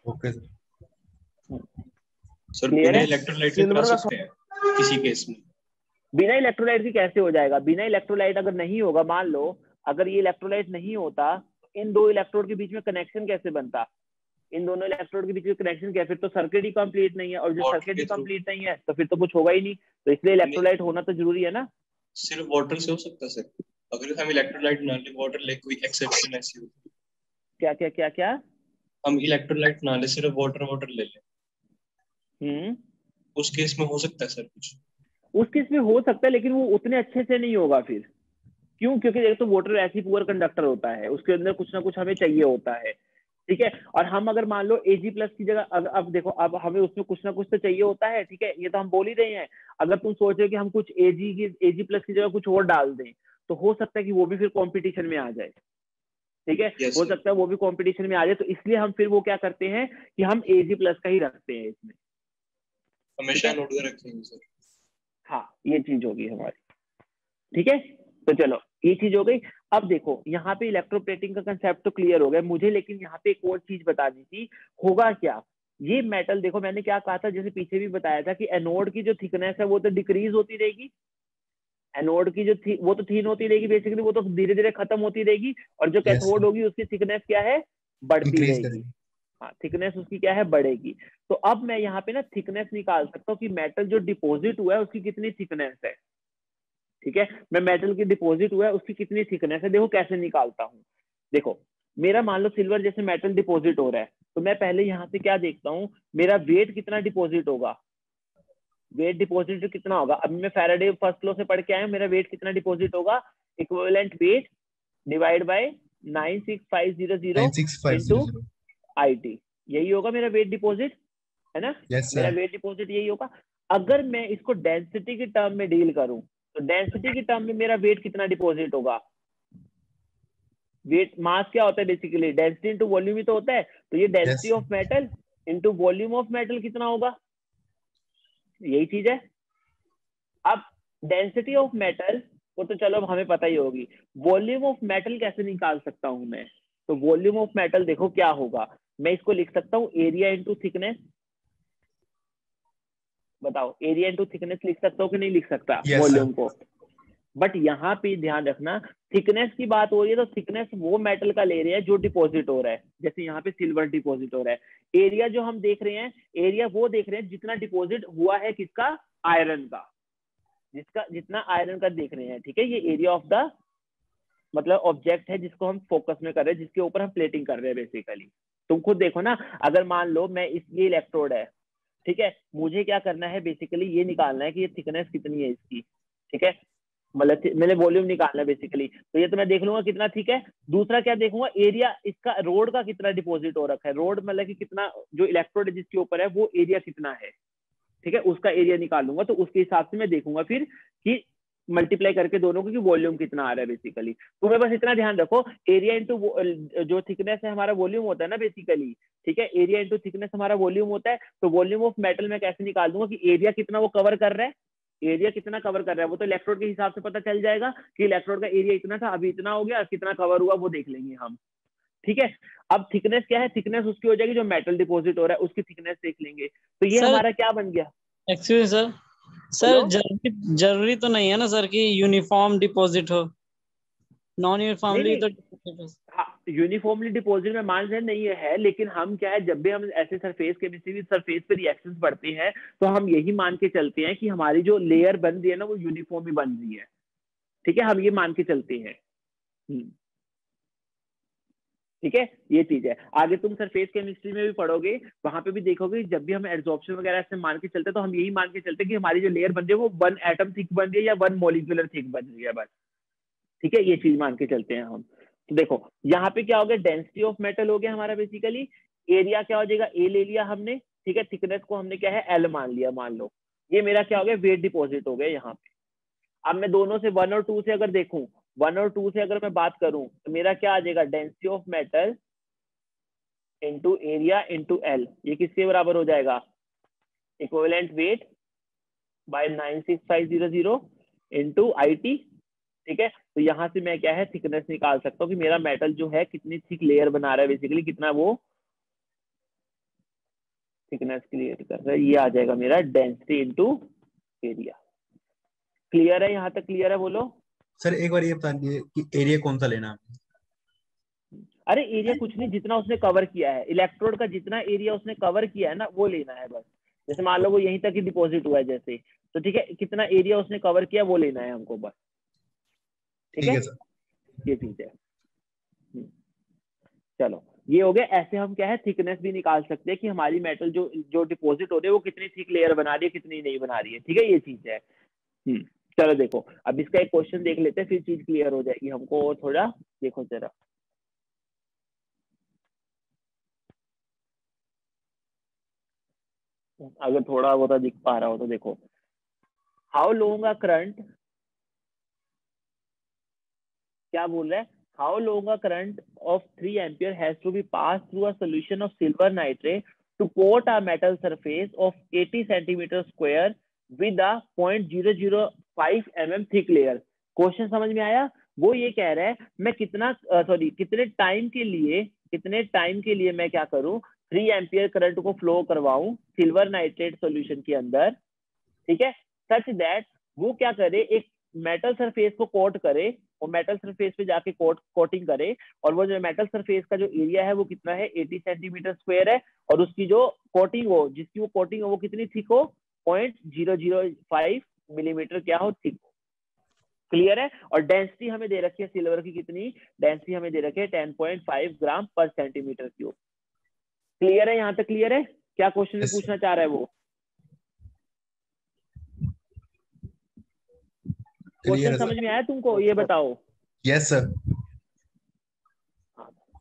[SPEAKER 3] Okay sir.
[SPEAKER 5] सर
[SPEAKER 1] Clear
[SPEAKER 5] बिना
[SPEAKER 1] है?
[SPEAKER 5] इलेक्ट्रोलाइट के करा सकते हैं किसी केस में?
[SPEAKER 1] बिना इलेक्ट्रोलाइट के कैसे हो जाएगा, बिना इलेक्ट्रोलाइट अगर नहीं होगा, मान लो अगर ये इलेक्ट्रोलाइट नहीं होता, इन दो इलेक्ट्रोड के बीच में कनेक्शन कैसे बनता, इन दोनों इलेक्ट्रोड के बीच में कनेक्शन क्या, फिर तो सर्किट ही कंप्लीट नहीं है, और जो
[SPEAKER 5] वाटर
[SPEAKER 1] सर्किट
[SPEAKER 5] के
[SPEAKER 1] ही
[SPEAKER 5] थ्रू
[SPEAKER 1] कंप्लीट नहीं है तो फिर तो कुछ होगा ही नहीं। तो इसलिए इलेक्ट्रोलाइट होना तो जरूरी है ना।
[SPEAKER 5] सिर्फ वाटर से हो सकता है सर? अगर हम इलेक्ट्रोलाइट ना ले, वाटर ले, कोई एक्सेप्शन ऐसी हो?
[SPEAKER 1] क्या क्या क्या क्या?
[SPEAKER 5] हम इलेक्ट्रोलाइट ना ले, सिर्फ वाटर ले ले, उस केस में हो सकता है सर कुछ?
[SPEAKER 1] उस केस में हो सकता है, लेकिन वो उतने अच्छे से नहीं होगा फिर। क्यों, क्योंकि एक तो वाटर ऐसी पुअर कंडक्टर होता है, उसके अंदर कुछ ना कुछ हमें चाहिए होता है। ठीक है, और हम अगर मान लो Ag+ की जगह अब देखो, अब हमें उसमें कुछ ना कुछ तो चाहिए होता है। ठीक है, ये तो हम बोल ही रहे हैं। अगर तुम सोच रहे हो कि हम कुछ Ag+ की जगह कुछ और डाल दें, तो हो सकता है कि वो भी फिर कंपटीशन में आ जाए। ठीक है,
[SPEAKER 5] Yes,
[SPEAKER 1] हो
[SPEAKER 5] sir.
[SPEAKER 1] सकता है वो भी कंपटीशन में आ जाए, तो इसलिए हम फिर वो क्या करते हैं कि हम Ag+ का ही रखते हैं इसमें।
[SPEAKER 5] हमेशा नोट कर रखेंगे सर।
[SPEAKER 1] हाँ, ये चीज होगी हमारी। ठीक है, तो चलो ये चीज हो गई। अब देखो यहाँ पे इलेक्ट्रोप्लेटिंग का कंसेप्ट तो क्लियर हो गया मुझे, लेकिन यहाँ पे एक और चीज बतानी थी, होगा क्या। ये मेटल देखो, मैंने क्या कहा था, जैसे पीछे भी बताया था कि एनोड की जो थिकनेस है वो तो डिक्रीज होती रहेगी, एनोड की जो वो तो थीन होती रहेगी बेसिकली, वो तो धीरे धीरे खत्म होती रहेगी, और जो
[SPEAKER 3] Yes,
[SPEAKER 1] कैथोड
[SPEAKER 3] sir.
[SPEAKER 1] होगी उसकी थिकनेस क्या है, बढ़ती
[SPEAKER 3] इंक्रीज
[SPEAKER 1] रहेगी।
[SPEAKER 3] करेंगे।
[SPEAKER 1] हाँ, थिकनेस उसकी क्या है, बढ़ेगी। तो अब मैं यहाँ पे ना थिकनेस निकाल सकता हूँ कि मेटल जो डिपॉजिट हुआ है उसकी कितनी थिकनेस है। ठीक है, मैं मेटल की डिपॉजिट हुआ है उसकी कितनी थिकनेस है, देखो कैसे निकालता हूँ। देखो मेरा मान लो सिल्वर जैसे मेटल डिपॉजिट हो रहा है, तो मैं पहले यहाँ से क्या देखता हूँ, मेरा वेट कितना डिपॉजिट होगा, वेट डिपॉजिट कितना होगा। अभी मैं फैराडे फर्स्ट लॉ से पढ़ के आया हूँ, मेरा वेट कितना डिपॉजिट होगा, equivalent weight divide by 96500 into
[SPEAKER 3] 96500।
[SPEAKER 1] IT, यही होगा मेरा वेट डिपॉजिट, है ना।
[SPEAKER 3] Yes,
[SPEAKER 1] मेरा
[SPEAKER 3] sir.
[SPEAKER 1] वेट डिपॉजिट यही होगा। अगर मैं इसको डेंसिटी की टर्म में डील करूं तो डेंसिटी की टर्म में मेरा वेट कितना डिपॉजिट होगा? वेट मास क्या होता है बेसिकली? डेंसिटी इनटू वॉल्यूम ही तो होता है। तो ये density
[SPEAKER 3] Yes.
[SPEAKER 1] Of metal into volume of metal कितना होगा? यही चीज है। अब डेंसिटी ऑफ मेटल वो तो चलो हमें पता ही होगी। वॉल्यूम ऑफ मेटल कैसे निकाल सकता हूं मैं? तो वॉल्यूम ऑफ मेटल देखो क्या होगा, मैं इसको लिख सकता हूँ एरिया इंटू थिकनेस। बताओ, एरिया इंटू थिकनेस लिख सकता हूँ कि नहीं लिख सकता
[SPEAKER 3] Yes,
[SPEAKER 1] वॉल्यूम को? बट यहाँ पे ध्यान रखना, थिकनेस की बात हो रही है तो थिकनेस वो मेटल का ले रहे हैं जो डिपॉजिट हो रहा है। जैसे यहाँ पे सिल्वर डिपॉजिट हो रहा है। एरिया जो हम देख रहे हैं, एरिया वो देख रहे हैं जितना डिपॉजिट हुआ है किसका? आयरन का। जिसका जितना आयरन का देख रहे हैं, ठीक है। ये एरिया ऑफ द मतलब ऑब्जेक्ट है जिसको हम फोकस में कर रहे हैं, जिसके ऊपर हम प्लेटिंग कर रहे हैं बेसिकली। तुम खुद देखो ना, अगर मान लो मैं ये इलेक्ट्रोड है, ठीक है, मुझे क्या करना है बेसिकली, ये निकालना है कि ये थिकनेस कितनी है इसकी, ठीक है, मतलब मैंने वॉल्यूम निकालना है बेसिकली। तो ये तो मैं देख लूंगा कितना ठीक है। दूसरा क्या देखूंगा, एरिया इसका रोड का कितना डिपॉजिट हो रखा है। रोड मतलब कि कितना जो इलेक्ट्रोड जिसके ऊपर है वो एरिया कितना है, ठीक है, उसका एरिया निकाल लूंगा। तो उसके हिसाब से मैं देखूंगा फिर कि मल्टीप्लाई करके दोनों को कि वॉल्यूम कितना आ रहा है बेसिकली। तुम्हें बस इतना ध्यान रखो, एरिया इंटू जो थिकनेस है हमारा वॉल्यूम होता है ना बेसिकली, ठीक है, एरिया इंटू थिकनेस हमारा वॉल्यूम होता है। तो वॉल्यूम ऑफ मेटल में कैसे निकाल दूंगा कि एरिया कितना वो कवर कर रहा है, एरिया कितना कवर कर रहा है वो तो इलेक्ट्रोड के हिसाब से पता चल जाएगा कि इलेक्ट्रोड का एरिया इतना था, अभी इतना हो गया, कितना कवर हुआ वो देख लेंगे हम, ठीक है। अब थिकनेस क्या है, थिकनेस उसकी हो जाएगी जो मेटल डिपॉजिट हो रहा है उसकी थिकनेस देख लेंगे। तो ये
[SPEAKER 7] सर
[SPEAKER 1] हमारा क्या बन गया?
[SPEAKER 7] एक्चुअली सर सर
[SPEAKER 1] बोलो।
[SPEAKER 7] जरूरी तो नहीं है ना सर कि यूनिफॉर्म डिपॉजिट हो, नॉन
[SPEAKER 1] नहीं
[SPEAKER 7] यूनिफॉर्मली
[SPEAKER 1] नहीं,
[SPEAKER 7] तो deposit हो।
[SPEAKER 1] हाँ यूनिफॉर्मली डिपॉजिट में मान रहे नहीं है, लेकिन हम क्या है, जब भी हम ऐसे सरफेस केमिस्ट्री भी सरफेस पे रिएक्शंस पढ़ते हैं तो हम यही मान के चलते हैं कि हमारी जो लेयर बन रही है ना वो यूनिफॉर्म ही बन रही है, ठीक है, हम ये मान के चलते हैं। ठीक है, ये चीज है। आगे तुम सरफेस केमिस्ट्री में भी पढ़ोगे, वहां पे भी देखोगे जब भी हम एड्सॉर्प्शन वगैरह से मान के चलते हैं तो हम यही मान के चलते हैं कि हमारी जो लेयर बन रही है वो 1 एटम थिक बन रही है या 1 मॉलिक्यूलर थिक बन रही है बस, ठीक है, ये चीज मान के चलते हैं हम। तो देखो यहाँ पे क्या हो गया, डेंसिटी ऑफ मेटल हो गया हमारा बेसिकली। एरिया क्या हो जाएगा, ए ले लिया हमने, ठीक है, थिकनेस को हमने क्या है एल मान लिया, मान लो। ये मेरा क्या हो गया, वेट डिपॉजिट हो गया यहाँ पे। अब मैं दोनों से 1 और 2 से अगर देखूं, 1 और 2 से अगर मैं बात करूं तो मेरा क्या आ जाएगा, density of metal into area into L. ये किसके बराबर हो जाएगा, equivalent weight by 96500 into IT, ठीक है। तो यहाँ से मैं क्या है थिकनेस निकाल सकता हूँ कि मेरा मेटल जो है कितनी थिक लेयर बना रहा है बेसिकली, कितना वो थिकनेस क्रिएट कर रहा है। ये आ जाएगा मेरा डेंसिटी इंटू एरिया। क्लियर है, यहाँ तक क्लियर है? बोलो।
[SPEAKER 3] सर एक बार ये बता दीजिए कि एरिया कौन सा लेना है?
[SPEAKER 1] अरे एरिया कुछ नहीं, जितना उसने कवर किया है, इलेक्ट्रोड का जितना एरिया उसने कवर किया है ना वो लेना है बस। जैसे मान लो वो यहीं तक ही डिपॉजिट हुआ है जैसे, तो ठीक है, कितना एरिया उसने कवर किया वो लेना है हमको बस, ठीक है,
[SPEAKER 3] सर।
[SPEAKER 1] ये चीज है। चलो ये हो गया। ऐसे हम क्या है थिकनेस भी निकाल सकते हैं कि हमारी मेटल जो जो डिपॉजिट हो रही है वो कितनी थिक लेयर बना रही है, कितनी नहीं बना रही है, ठीक है, ये चीज है। चलो देखो अब इसका एक क्वेश्चन देख लेते हैं, फिर चीज क्लियर हो जाएगी हमको। और थोड़ा देखो जरा, अगर थोड़ा बहुत दिख पा रहा हो तो देखो, हाउ लॉन्ग अ करंट, क्या बोल रहा है, how long a current of 3 ampere has to be pass through a solution of silver nitrate to coat a metal surface of 80 centimetre square with a 0.005 mm thick layer. Question समझ में आया? वो ये कह रहा है मैं कितने टाइम के लिए मैं क्या करूं, 3 एम्पियर करंट को फ्लो करवाऊं सिल्वर नाइट्रेट सॉल्यूशन के अंदर, ठीक है, सच दैट वो क्या करे, एक मेटल सरफेस को कोट करे और मेटल सरफेस पे जाके कोटिंग करे, और वो जो मेटल सरफेस का जो एरिया है वो कितना है, 80 सेंटीमीटर स्क्वायर है, और उसकी जो कोटिंग हो, जिसकी वो कोटिंग हो वो कितनी थिक हो, 0.005 मिलीमीटर क्या हो, थिक हो। क्लियर है? और डेंसिटी हमें दे रखी है सिल्वर की, कितनी डेंसिटी हमें दे रखी है, 10.5 ग्राम पर सेंटीमीटर क्यूब। क्लियर है, यहाँ तक क्लियर है? क्या क्वेश्चन में पूछना चाह रहा है वो? क्वेश्चन समझ में आया तुमको, ये बताओ।
[SPEAKER 3] Yes sir.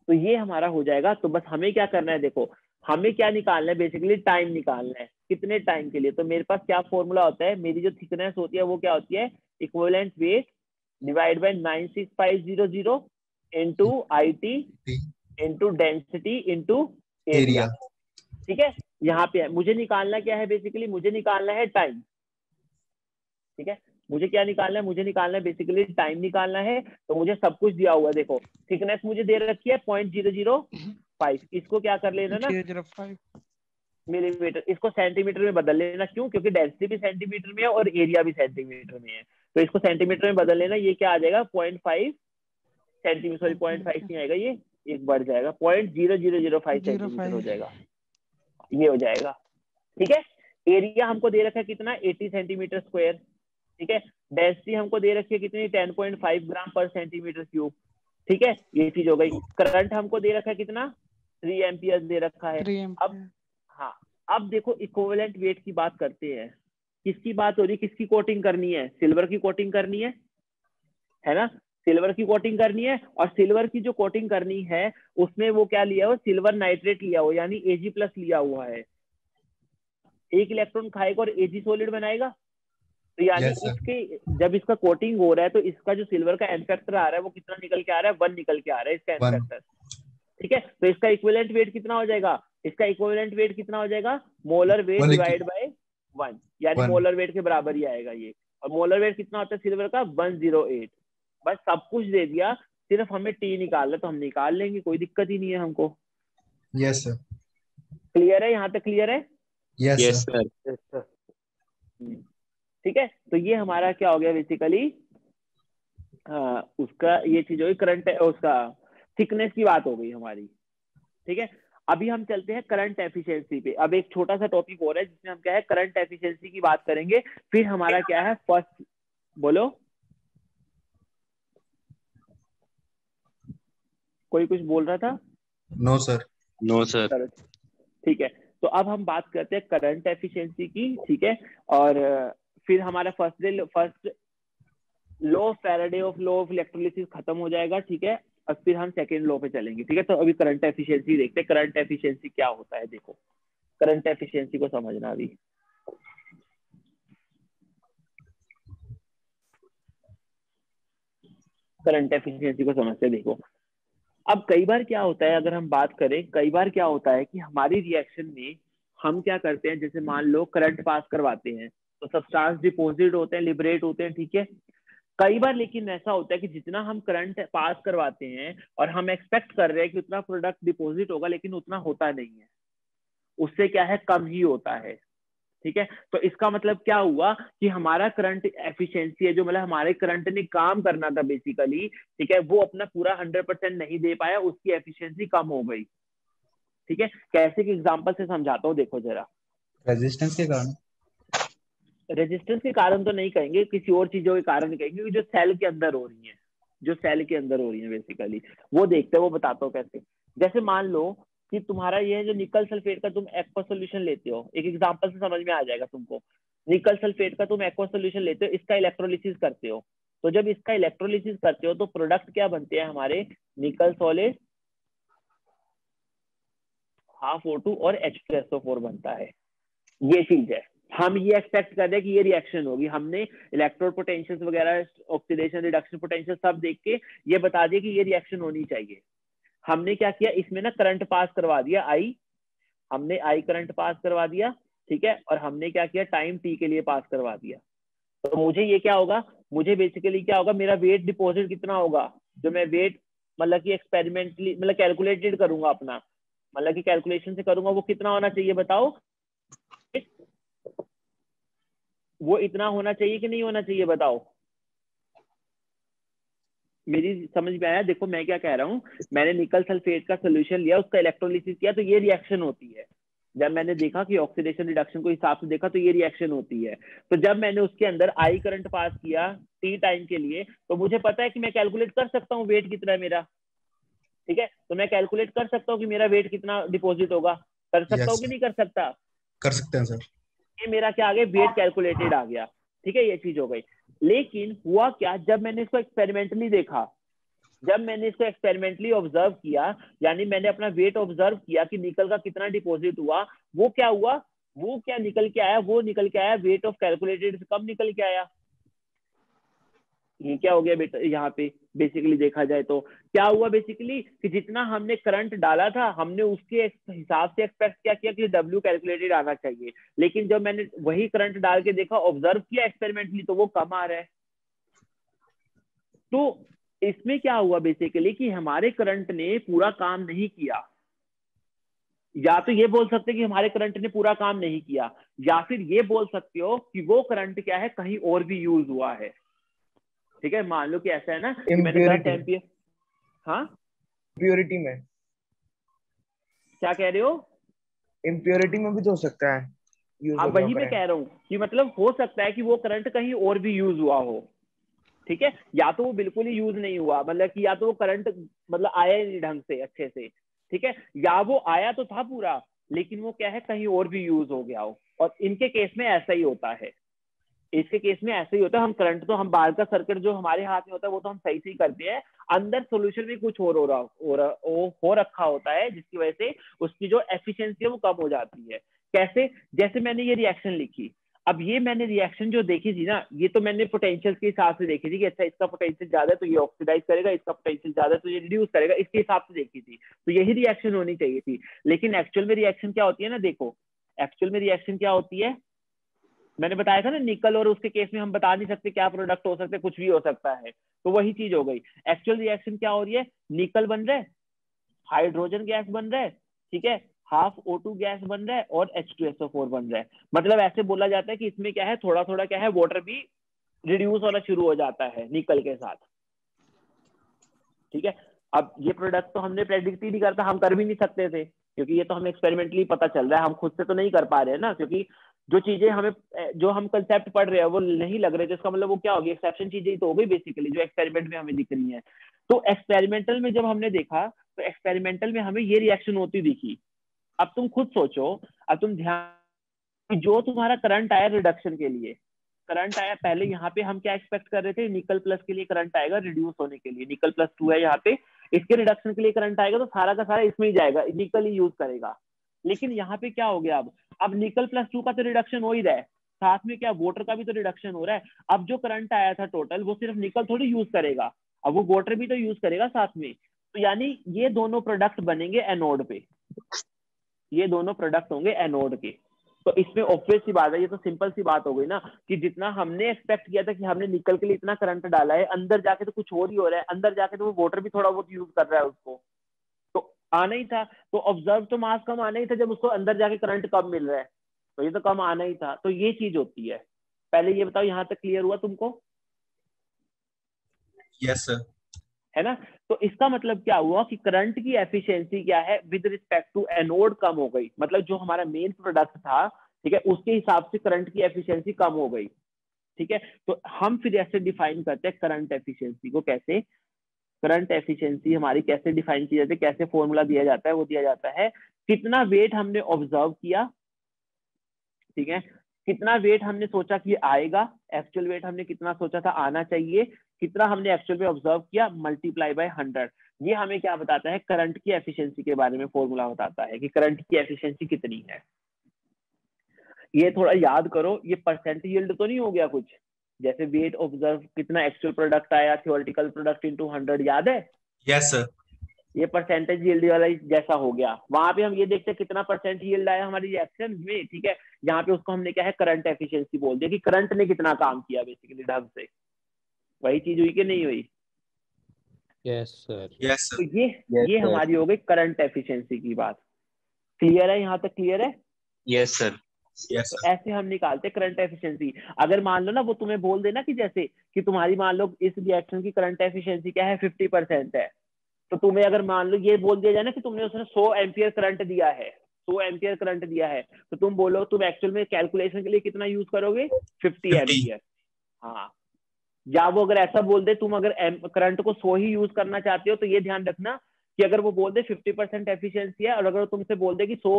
[SPEAKER 1] तो ये हमारा हो जाएगा। तो बस हमें क्या करना है, देखो हमें क्या निकालना है बेसिकली, टाइम निकालना है कितने टाइम के लिए। तो मेरे पास क्या फॉर्मूला होता है, मेरी जो थिकनेस होती है वो क्या होती है, equivalent weight divide by 96500 into IT into density into area. ठीक है, यहाँ पे है मुझे निकालना क्या है, बेसिकली मुझे निकालना है टाइम। ठीक है, मुझे क्या निकालना है, मुझे निकालना है बेसिकली टाइम निकालना है। तो मुझे सब कुछ दिया हुआ है, देखो थिकनेस मुझे दे रखी है 0.005, इसको क्या कर लेना ना
[SPEAKER 4] 0.005
[SPEAKER 1] मिलीमीटर, इसको सेंटीमीटर में बदल लेना। क्यों? क्योंकि डेंसिटी भी सेंटीमीटर में है और एरिया भी सेंटीमीटर में है, तो इसको सेंटीमीटर में बदल लेना। ये क्या आ जाएगा 0.5 सेंटीमीटर, सॉरी 0.5 नहीं आएगा, ये एक बढ़ जाएगा 0.0005 सेंटीमीटर हो जाएगा, ये हो जाएगा। ठीक है, एरिया हमको दे रखा है कितना 80 सेंटीमीटर स्क्वायर। ठीक है, डेंसिटी हमको दे रखी है कितनी 10.5 ग्राम पर सेंटीमीटर क्यूब। ठीक है, ये चीज हो गई। करंट हमको दे रखा है कितना 3 एम्पियर दे रखा है।
[SPEAKER 4] 3
[SPEAKER 1] अब हाँ, अब देखो इक्विवेलेंट वेट की बात करते हैं। किसकी बात हो रही है, किसकी कोटिंग करनी है, सिल्वर की कोटिंग करनी है ना, सिल्वर की कोटिंग करनी है। और सिल्वर की जो कोटिंग करनी है उसमें वो क्या लिया हो, सिल्वर नाइट्रेट लिया हो, यानी Ag+ लिया हुआ है। एक इलेक्ट्रॉन खाएगा और Ag सॉलिड बनाएगा, तो यानी इसके जब इसका कोटिंग हो रहा है तो इसका जो सिल्वर का एन फैक्टर आ रहा है वो कितना निकल के आ रहा है, 1 निकल के आ रहा है इसका एन फैक्टर। ठीक है, तो इसका इक्विवेलेंट वेट कितना हो जाएगा, इसका इक्विवेलेंट वेट कितना हो जाएगा, मोलर वेट डिवाइड बाय 1, यानी मोलर वेट के बराबर ही आएगा ये। और मोलर वेट कितना होता है सिल्वर का 108। बस सब कुछ दे दिया, सिर्फ हमें T निकालना, तो हम निकाल लेंगे, कोई दिक्कत ही नहीं है हमको।
[SPEAKER 3] Yes sir.
[SPEAKER 1] क्लियर है, यहाँ तक क्लियर है?
[SPEAKER 3] Yes sir.
[SPEAKER 1] ठीक है, तो ये हमारा क्या हो गया बेसिकली, उसका ये चीज हो गई, करंट उसका थिकनेस की बात हो गई हमारी। ठीक है, अभी हम चलते हैं करंट एफिशिएंसी पे। अब एक छोटा सा टॉपिक हो रहा है जिसमें हम क्या है करंट एफिशिएंसी की बात करेंगे। फिर हमारा क्या है फर्स्ट, बोलो कोई कुछ बोल रहा था?
[SPEAKER 3] No sir.
[SPEAKER 5] No sir.
[SPEAKER 1] ठीक है, तो अब हम बात करते हैं करंट एफिशिएंसी की। ठीक है, और फिर हमारा first law of Faraday of law of electrolysis खत्म हो जाएगा। ठीक है, और फिर हम सेकेंड लॉ पे चलेंगे। ठीक है, तो अभी करंट एफिशिएंसी देखते हैं, करंट एफिशिएंसी क्या होता है। देखो करंट एफिशिएंसी को समझना अभी। करंट एफिशिएंसी को समझते हैं। देखो अब कई बार क्या होता है, अगर हम बात करें, कई बार क्या होता है कि हमारी रिएक्शन में हम क्या करते हैं, जैसे मान लो करंट पास करवाते हैं तो सब्सटेंस डिपॉजिट होते हैं, लिबरेट होते हैं। ठीक है, कई बार लेकिन ऐसा होता है कि जितना हम करंट पास करवाते हैं और हम एक्सपेक्ट कर रहे हैं कि उतना प्रोडक्ट डिपॉजिट होगा, लेकिन उतना होता नहीं है, उससे क्या है कम ही होता है। ठीक है, तो इसका मतलब क्या हुआ कि हमारा करंट एफिशिएंसी है, जो मतलब हमारे करंट ने काम करना था बेसिकली, ठीक है, वो अपना पूरा 100% नहीं दे पाया, उसकी एफिशिएंसी कम हो गई। ठीक है, कैसे कि एग्जांपल से समझाता हूँ, देखो जरा।
[SPEAKER 3] रेजिस्टेंस के कारण?
[SPEAKER 1] रेजिस्टेंस के कारण तो नहीं कहेंगे, किसी और चीजों के कारण कहेंगे, जो सेल के अंदर हो रही है, जो सेल के अंदर हो रही है बेसिकली, वो देखते हैं, वो बताता हूँ कैसे। जैसे मान लो कि तुम्हारा ये जो निकल सल्फेट का तुम एक्वा सोल्यूशन लेते हो, एक एग्जांपल से समझ में आ जाएगा तुमको। निकल सल्फेट का तुम एक्वा सोल्यूशन लेते हो, इसका इलेक्ट्रोलिसिस करते हो, तो जब इसका इलेक्ट्रोलिसिस करते हो तो प्रोडक्ट क्या बनते हैं हमारे, निकल सॉलिड O2 और H2SO4 बनता है। ये चीज है, हम ये एक्सपेक्ट कर रहे हैं कि ये रिएक्शन होगी। हमने इलेक्ट्रोड पोटेंशियल वगैरह, ऑक्सीडेशन रिडक्शन पोटेंशियल सब देख के ये बता दिया कि ये रिएक्शन होनी चाहिए। हमने क्या किया, इसमें ना करंट पास करवा दिया I, हमने I करंट पास करवा दिया। ठीक है, और हमने क्या किया, टाइम T के लिए पास करवा दिया। तो मुझे ये क्या होगा, मुझे बेसिकली क्या होगा, मेरा वेट डिपॉजिट कितना होगा, जो मैं वेट मतलब कि एक्सपेरिमेंटली मतलब कैलकुलेटेड करूंगा अपना, मतलब कि कैलकुलेशन से करूंगा, वो कितना होना चाहिए बताओ, वो इतना होना चाहिए कि नहीं होना चाहिए बताओ, मेरी समझ में आया? देखो मैं क्या कह रहा हूँ, मैंने निकल सल्फेट का सोल्यूशन लिया, उसका इलेक्ट्रोलिसिस किया, तो ये रिएक्शन होती है। जब मैंने देखा कि ऑक्सीडेशन रिडक्शन को हिसाब से देखा तो ये रिएक्शन होती है। तो जब मैंने उसके अंदर I करंट पास किया T टाइम के लिए, तो मुझे पता है कि मैं कैलकुलेट कर सकता हूँ वेट कितना है मेरा। ठीक है, तो मैं कैलकुलेट कर सकता हूँ कि मेरा वेट कितना डिपॉजिट होगा, कर सकता हूँ कि नहीं कर सकता?
[SPEAKER 3] कर सकते हैं सर।
[SPEAKER 1] ये मेरा क्या आ गया, वेट कैलकुलेटेड आ गया। ठीक है, ये चीज हो गई। लेकिन हुआ क्या, जब मैंने इसको एक्सपेरिमेंटली देखा, जब मैंने इसको एक्सपेरिमेंटली ऑब्जर्व किया, यानी मैंने अपना वेट ऑब्जर्व किया कि निकल का कितना डिपॉजिट हुआ, वो क्या हुआ, वो क्या निकल के आया, वो निकल के आया वेट ऑफ कैलकुलेटेड से कम निकल के आया। ये क्या हो गया बेटा यहाँ पे बेसिकली देखा जाए तो क्या हुआ बेसिकली कि जितना हमने करंट डाला था हमने उसके हिसाब से एक्सपेक्ट क्या किया कि W कैलकुलेटेड आना चाहिए, लेकिन जब मैंने वही करंट डाल के देखा ऑब्जर्व किया एक्सपेरिमेंटली तो वो कम आ रहा है। तो इसमें क्या हुआ बेसिकली कि हमारे करंट ने पूरा काम नहीं किया। या तो ये बोल सकते कि हमारे करंट ने पूरा काम नहीं किया, या फिर ये बोल सकते हो कि वो करंट क्या है कहीं और भी यूज हुआ है। ठीक है, मान लो कि ऐसा है ना कि मैंने 10 एम्पियर। हाँ
[SPEAKER 6] इम्प्योरिटी में,
[SPEAKER 1] क्या कह रहे हो?
[SPEAKER 6] इम्प्योरिटी में भी तो हो सकता है यूज
[SPEAKER 1] हाँ वही मैं कह रहा हूँ कि मतलब हो सकता है कि वो करंट कहीं और भी यूज हुआ हो। ठीक है, या तो वो बिल्कुल ही यूज नहीं हुआ, मतलब कि या तो वो करंट मतलब आया ही नहीं ढंग से अच्छे से। ठीक है, या वो आया तो था पूरा लेकिन वो क्या है कहीं और भी यूज हो गया हो। और इनके केस में ऐसा ही होता है, इसके केस में ऐसा ही होता है। हम करंट तो हम बाहर का सर्किट जो हमारे हाथ में होता है वो तो हम सही से ही करते हैं, अंदर सोल्यूशन में कुछ और हो रखा होता है जिसकी वजह से उसकी जो एफिशिएंसी है वो कम हो जाती है। कैसे? जैसे मैंने ये रिएक्शन लिखी, अब ये मैंने रिएक्शन जो देखी थी ना ये तो मैंने पोटेंशियल के हिसाब से देखी थी कि अच्छा इसका पोटेंशियल ज्यादा है तो ये ऑक्सीडाइज करेगा, इसका पोटेंशियल ज्यादा है तो ये रिड्यूस करेगा, इसके हिसाब से देखी थी। तो यही रिएक्शन होनी चाहिए थी। लेकिन एक्चुअल में रिएक्शन क्या होती है ना, देखो एक्चुअल में रिएक्शन क्या होती है, मैंने बताया था ना निकल और उसके केस में हम बता नहीं सकते क्या प्रोडक्ट हो सकते, कुछ भी हो सकता है। तो वही चीज हो गई। एक्चुअल रिएक्शन क्या हो रही है, निकल बन रहा है, हाइड्रोजन गैस बन रहा है, ठीक है, हाफ O2 गैस बन रहा है और H2SO4 बन रहा है। मतलब ऐसे बोला जाता है कि इसमें क्या है थोड़ा थोड़ा क्या है वाटर भी रिड्यूस होना शुरू हो जाता है निकल के साथ। ठीक है, अब ये प्रोडक्ट तो हमने प्रेडिक्ट ही नहीं करता, हम कर भी नहीं सकते थे क्योंकि ये तो हमें एक्सपेरिमेंटली पता चल रहा है, हम खुद से तो नहीं कर पा रहे हैं ना, क्योंकि जो चीजें हमें जो हम कंसेप्ट पढ़ रहे हैं वो नहीं लग रहे थे, इसका मतलब वो क्या होगी एक्सेप्शन चीजें ही तो हो गई बेसिकली जो एक्सपेरिमेंट में हमें दिख रही है। तो एक्सपेरिमेंटल में जब हमने देखा तो एक्सपेरिमेंटल में हमें ये रिएक्शन होती दिखी। अब तुम खुद सोचो, अब तुम ध्यान, जो तुम्हारा करंट आया रिडक्शन के लिए, करंट आया पहले यहाँ पे हम क्या एक्सपेक्ट कर रहे थे, निकल प्लस के लिए करंट आएगा रिड्यूस होने के लिए, निकल प्लस 2 है यहाँ पे, इसके रिडक्शन के लिए करंट आएगा तो सारा का सारा इसमें ही जाएगा, निकल ही यूज करेगा। लेकिन यहाँ पे क्या हो गया, अब निकल प्लस 2 का तो रिडक्शन हो ही रहा है, साथ में क्या वाटर का भी तो रिडक्शन हो रहा है। अब जो करंट आया था टोटल वो सिर्फ निकल थोड़ी यूज करेगा, अब वो वाटर भी तो यूज करेगा साथ में। तो यानी ये दोनों प्रोडक्ट बनेंगे एनोड पे, ये दोनों प्रोडक्ट होंगे एनोड के। तो इसमें ऑब्वियस सी बात है, ये तो सिंपल सी बात हो गई ना कि जितना हमने एक्सपेक्ट किया था कि हमने निकल के लिए इतना करंट डाला है, अंदर जाके तो कुछ और ही हो रहा है, अंदर जाके तो वो वाटर भी थोड़ा बहुत यूज कर रहा है उसको, तो आना ही था। तो ऑब्जर्व तो मास कम आना ही था जब उसको अंदर जाके करंट कम मिल रहा है, तो ये तो कम आना ही था। तो ये चीज होती है। पहले ये बताओ यहाँ तक क्लियर हुआ तुमको?
[SPEAKER 3] Yes sir.
[SPEAKER 1] है ना? तो इसका मतलब क्या हुआ कि करंट की एफिशिएंसी क्या है विद रिस्पेक्ट टू एनोड कम हो गई, मतलब जो हमारा मेन प्रोडक्ट था, ठीक है, उसके हिसाब से करंट की एफिशिएंसी कम हो गई। ठीक है, तो हम फिर ऐसे डिफाइन करते हैं करंट एफिशिएंसी को। कैसे करंट एफिशिएंसी हमारी कैसे डिफाइन की जाती है, कैसे फॉर्मूला दिया जाता है, वो दिया जाता है कितना वेट हमने ऑब्जर्व किया, ठीक है, कितना वेट हमने सोचा कि आएगा, एक्चुअल वेट हमने कितना सोचा था आना चाहिए, कितना हमने एक्चुअल में ऑब्जर्व किया, मल्टीप्लाई बाय 100। ये हमें क्या बताता है, करंट की एफिशिएंसी के बारे में फॉर्मूला बताता है कि करंट की एफिशिएंसी कितनी है। ये थोड़ा याद करो, ये परसेंट यील्ड तो नहीं हो गया कुछ, जैसे वेट ऑब्जर्व कितना एक्चुअल प्रोडक्ट आया, थ्योरेटिकल प्रोडक्ट इनटू 100, याद है?
[SPEAKER 3] Yes sir.
[SPEAKER 1] ये परसेंटेज यील्ड वाला जैसा हो गया। वहां पे हम ये देखते हैं कितना परसेंट यील्ड आया हमारी रिएक्शन में, ठीक है, यहाँ पे उसको हमने क्या है करंट एफिशिएंसी बोल दिया कि करंट ने कितना काम किया बेसिकली ढंग से। वही चीज हुई कि नहीं हुई?
[SPEAKER 8] Yes sir.
[SPEAKER 3] यस
[SPEAKER 1] तो
[SPEAKER 3] सर।
[SPEAKER 1] ये हमारी हो गई करंट एफिशिएंसी की बात। क्लियर है? यहाँ तक क्लियर है?
[SPEAKER 5] Yes sir.
[SPEAKER 3] यस
[SPEAKER 1] तो
[SPEAKER 3] सर।
[SPEAKER 1] ऐसे हम निकालते करंट एफिशिएंसी। अगर मान लो ना वो तुम्हें बोल देना कि जैसे कि तुम्हारी मान लो इस रिएक्शन की करंट एफिशिएंसी क्या है 50% है, तो तुम्हें अगर मान लो ये बोल दिया जाए ना कि तुमने उसने 100 एम्पियर करंट दिया है, 100 एम्पियर करंट दिया है, तो तुम बोलो तुम एक्चुअल में कैलकुलेशन के लिए कितना यूज करोगे, 50 एम्पियर। हाँ, या वो अगर ऐसा बोल दे तुम अगर करंट को 100 ही यूज करना चाहते हो, तो ये ध्यान रखना कि अगर वो बोल दे 50% एफिशिएंसी है और अगर तुमसे बोल दे कि 100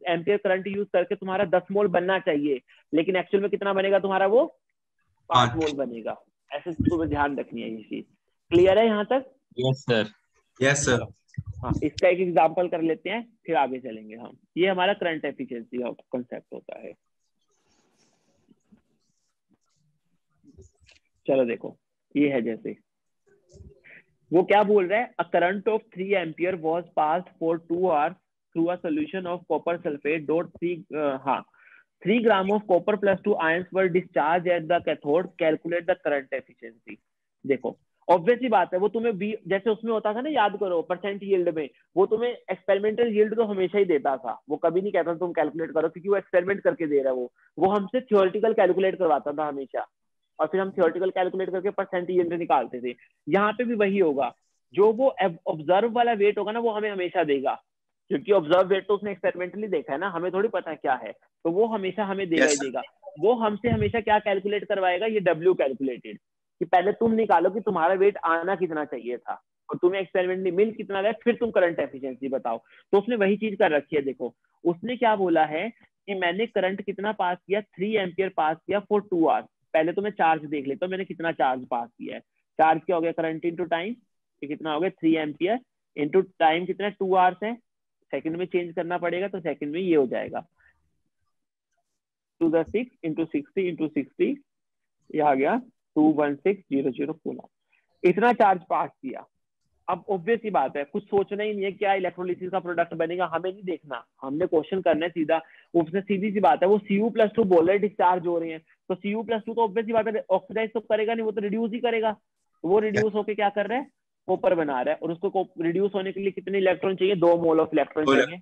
[SPEAKER 1] एम्पियर करंट यूज करके तुम्हारा 10 मोल बनना चाहिए, लेकिन एक्चुअल में कितना बनेगा तुम्हारा, वो 5 मोल बनेगा। ऐसे तुम्हें ध्यान रखनी है ये चीज। क्लियर है यहाँ तक?
[SPEAKER 5] Yes sir.
[SPEAKER 3] Yes sir.
[SPEAKER 1] हाँ, इसका एक एग्जांपल कर लेते हैं फिर आगे चलेंगे हम। ये हमारा करंट एफिशिएंसी का कॉन्सेप्ट होता है। चलो देखो, ये है जैसे वो क्या बोल रहा है, अ current of 3 ampere was passed for 2 hours through a solution of copper sulphate dot 3 gram of copper plus 2 ions were discharge at the cathode, calculate the current efficiency. देखो ऑब्वियसली बात है, वो तुम्हें जैसे उसमें होता था ना, याद करो परसेंट यील्ड में, वो तुम्हें एक्सपेरिमेंटल यील्ड तो हमेशा ही देता था, वो कभी नहीं कहता तुम कैलकुलेट करो, क्योंकि वो एक्सपेरिमेंट करके दे रहा है। वो हमसे थ्योरेटिकल कैलकुलेट करवाता था हमेशा, और फिर हम थ्योरेटिकल कैलकुलेट करके परसेंट यील्ड निकालते थे। यहाँ पे भी वही होगा, जो वो ऑब्जर्व वाला वेट होगा ना, वो हमें हमेशा देगा, क्योंकि ऑब्जर्व वेट तो उसने एक्सपेरिमेंटली देखा है ना, हमें थोड़ी पता है क्या है, तो वो हमेशा हमें देगा ही देगा। वो हमसे हमेशा क्या कैलकुलेट करवाएगा, ये W कैलकुलेटेड, कि पहले तुम निकालो कि तुम्हारा वेट आना कितना चाहिए था और तुम्हें एक्सपेरिमेंट में मिल कितना रहा, फिर तुम करंट एफिशिएंसी बताओ। तो उसने वही चीज कर रखी है। देखो उसने क्या बोला है कि मैंने करंट कितना पास किया, 3 एम्पियर पास किया फॉर 2 आवर्स। पहले तो मैं चार्ज देख लेता हूँ, मैंने कितना चार्ज पास किया है। चार्ज क्या हो गया, करंट इंटू टाइम, कितना हो गया 3 एम्पियर इंटू टाइम कितना 2 आवर्स है, सेकंड में चेंज करना पड़ेगा, तो सेकंड में ये हो जाएगा 2 × 6 इंटू 60 इंटू 60, ये आ गया 21600 कूलम। इतना चार्ज पास किया। अब ऑब्वियस ही बात है, कुछ सोचना ही नहीं है क्या इलेक्ट्रोलिसिस का प्रोडक्ट बनेगा, हमें नहीं देखना, हमने क्वेश्चन करना है सीधा। उसने सीधी सी बात है, वो Cu+2 बोले डिस्चार्ज हो रहे हैं, तो Cu+2 तो ऑब्वियस ही बात है ऑक्सीडाइज तो करेगा नहीं, वो तो रिड्यूस ही करेगा। वो रिड्यूस होके क्या कर रहा है, कॉपर बना रहा है, और उसको रिड्यूस होने के लिए कितने इलेक्ट्रॉन चाहिए, 2 मोल ऑफ इलेक्ट्रॉन चाहिए।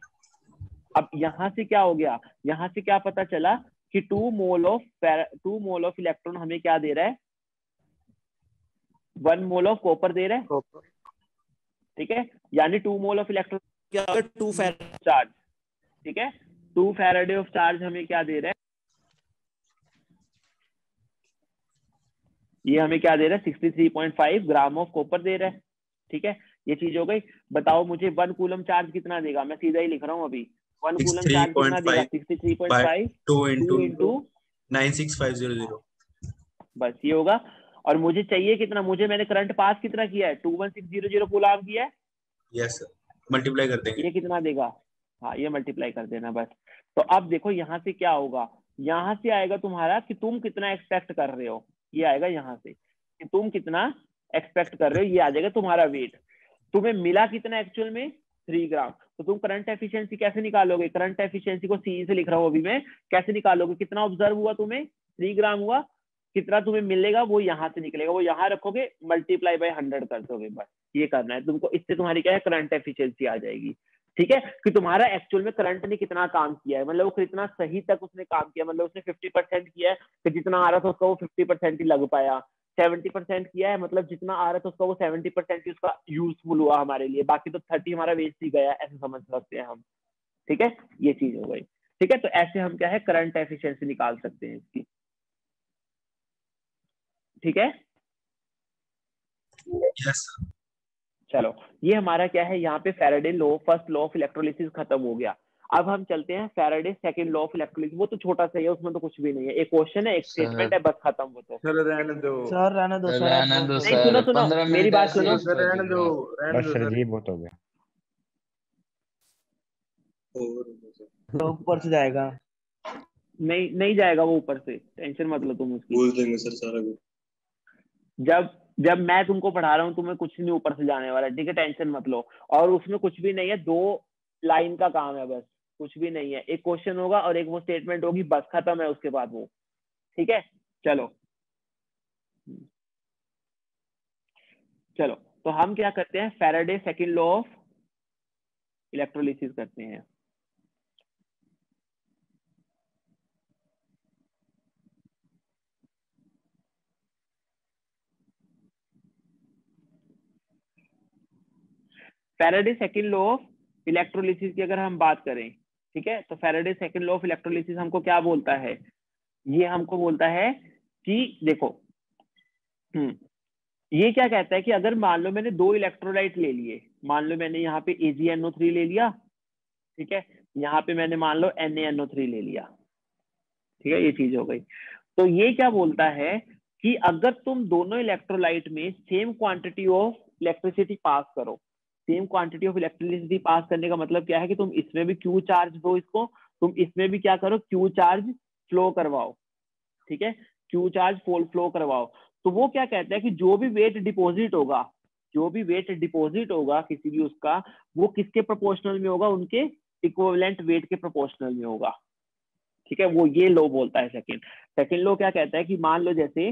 [SPEAKER 1] अब यहाँ से क्या हो गया, यहाँ से क्या पता चला कि 2 मोल ऑफ इलेक्ट्रॉन हमें क्या दे रहा है, 1 मोल ऑफ कॉपर दे रहा है, ठीक है। यानी 2 मोल ऑफ इलेक्ट्रॉन क्या होगा, 2 फैराडे चार्ज, ठीक है। 2 फैराडे ऑफ चार्ज हमें क्या दे रहा है, ये हमें क्या दे रहा है, 63.5 ग्राम ऑफ कॉपर दे रहा है, ठीक है। ये चीज हो गई। बताओ मुझे 1 कूलम चार्ज कितना देगा, मैं सीधा ही लिख रहा हूँ अभी, 1 कूलम चार्ज कितना देगा, 63.5 2 इंटू
[SPEAKER 3] 96500,
[SPEAKER 1] बस ये होगा। और मुझे चाहिए कितना, मैंने करंट पास कितना किया है, 21600 कूलम किया है।
[SPEAKER 3] यस सर, मल्टीप्लाई कर देंगे।
[SPEAKER 1] ये कितना देगा, हाँ ये मल्टीप्लाई कर देना बस। तो अब देखो यहाँ से क्या होगा, यहाँ से आएगा तुम्हारा कि तुम कितना एक्सपेक्ट कर रहे हो, ये आएगा यहाँ से कि तुम कितना एक्सपेक्ट कर रहे हो, ये आ जाएगा तुम्हारा वेट। तुम्हें मिला कितना एक्चुअल में, 3 ग्राम। तो तुम करंट एफिशिएंसी कैसे निकालोगे, करंट एफिशिएंसी को सी से लिख रहा हूँ अभी मैं, कैसे निकालोगे, कितना ऑब्जर्व हुआ तुम्हें, 3 ग्राम हुआ, कितना तुम्हें मिलेगा वो यहाँ से निकलेगा, वो यहाँ रखोगे, मल्टीप्लाई बाय 100 कर दोगे, बस ये करना है तुमको। इससे तुम्हारी क्या है, करंट एफिशिएंसी आ जाएगी, ठीक है। कि तुम्हारा एक्चुअल में करंट ने कितना काम किया है, मतलब वो कितना सही तक उसने काम किया, मतलब उसने 50% किया है, कि जितना आ रहा था उसका वो 50% ही लग पाया। 70% किया है, मतलब जितना आ रहा था उसका वो 70% ही उसका यूजफुल हुआ हमारे लिए, बाकी तो 30 हमारा वेस्ट ही गया, ऐसे समझ सकते हैं हम, ठीक है। ये चीज हो गई, ठीक है। तो ऐसे हम क्या है, करंट एफिशिएंसी निकाल सकते हैं इसकी, ठीक है।
[SPEAKER 3] Yes sir.
[SPEAKER 1] चलो ये हमारा क्या है, यहाँ पे Faraday law, first law of electrolysis खत्म हो गया। अब हम चलते हैं Faraday second law of electrolysis, वो तो छोटा सा है, उसमें तो कुछ भी नहीं है, एक क्वेश्चन है, एक स्टेटमेंट है, बस खत्म। वो तो
[SPEAKER 6] सर रहने दो
[SPEAKER 2] सर रहने दो सर,
[SPEAKER 8] रहने दो
[SPEAKER 1] नहीं, सुनो
[SPEAKER 8] सर, 15
[SPEAKER 1] मेरी
[SPEAKER 8] मिनट
[SPEAKER 1] बात
[SPEAKER 8] ऐसे
[SPEAKER 1] सुनो,
[SPEAKER 8] ही
[SPEAKER 6] सर रहने दो
[SPEAKER 9] बस सर
[SPEAKER 6] सर।
[SPEAKER 9] जी बहुत हो गया।
[SPEAKER 6] तो ऊपर से जाएगा,
[SPEAKER 1] नहीं जाएगा वो ऊपर से, टेंशन मत लो तुम उसकी।
[SPEAKER 5] बोल देंगे सर सारा कुछ।
[SPEAKER 1] जब मैं तुमको पढ़ा रहा हूँ तुम्हें कुछ नहीं ऊपर से जाने वाला, ठीक है, टेंशन मत लो। और उसमें कुछ भी नहीं है, 2 लाइन का काम है बस, कुछ भी नहीं है, एक क्वेश्चन होगा और एक वो स्टेटमेंट होगी, बस खत्म है उसके बाद वो, ठीक है। चलो तो हम क्या करते हैं, Faraday second law of electrolysis करते हैं। Faraday second law of electrolysis की अगर हम बात करें, ठीक है, तो Faraday second law of electrolysis हमको क्या बोलता है, ये हमको बोलता है कि देखो, ये क्या कहता है कि अगर मान लो मैंने 2 इलेक्ट्रोलाइट ले लिए, मान लो मैंने यहाँ पे AgNO3 ले लिया, ठीक है, यहाँ पे मैंने मान लो NaNO3 ले लिया, ठीक है, ये चीज हो गई। तो ये क्या बोलता है कि अगर तुम दोनों इलेक्ट्रोलाइट में same quantity of electricity pass करो, same quantity of electricity pass करने का मतलब क्या है कि तुम इसमें भी क्यू चार्ज दो इसको, तुम इसमें भी क्या करो, क्यू चार्ज फ्लो करवाओ, ठीक है, क्यू चार्ज फ्लो करवाओ। तो वो क्या कहता है कि जो भी वेट डिपॉजिट होगा, जो भी वेट डिपॉजिट होगा किसी भी उसका, वो किसके प्रोपोर्शनल में होगा, उनके इक्विवेलेंट वेट के प्रोपोर्शनल में होगा, ठीक है। वो ये लॉ बोलता है सेकंड लॉ क्या कहता है कि मान लो जैसे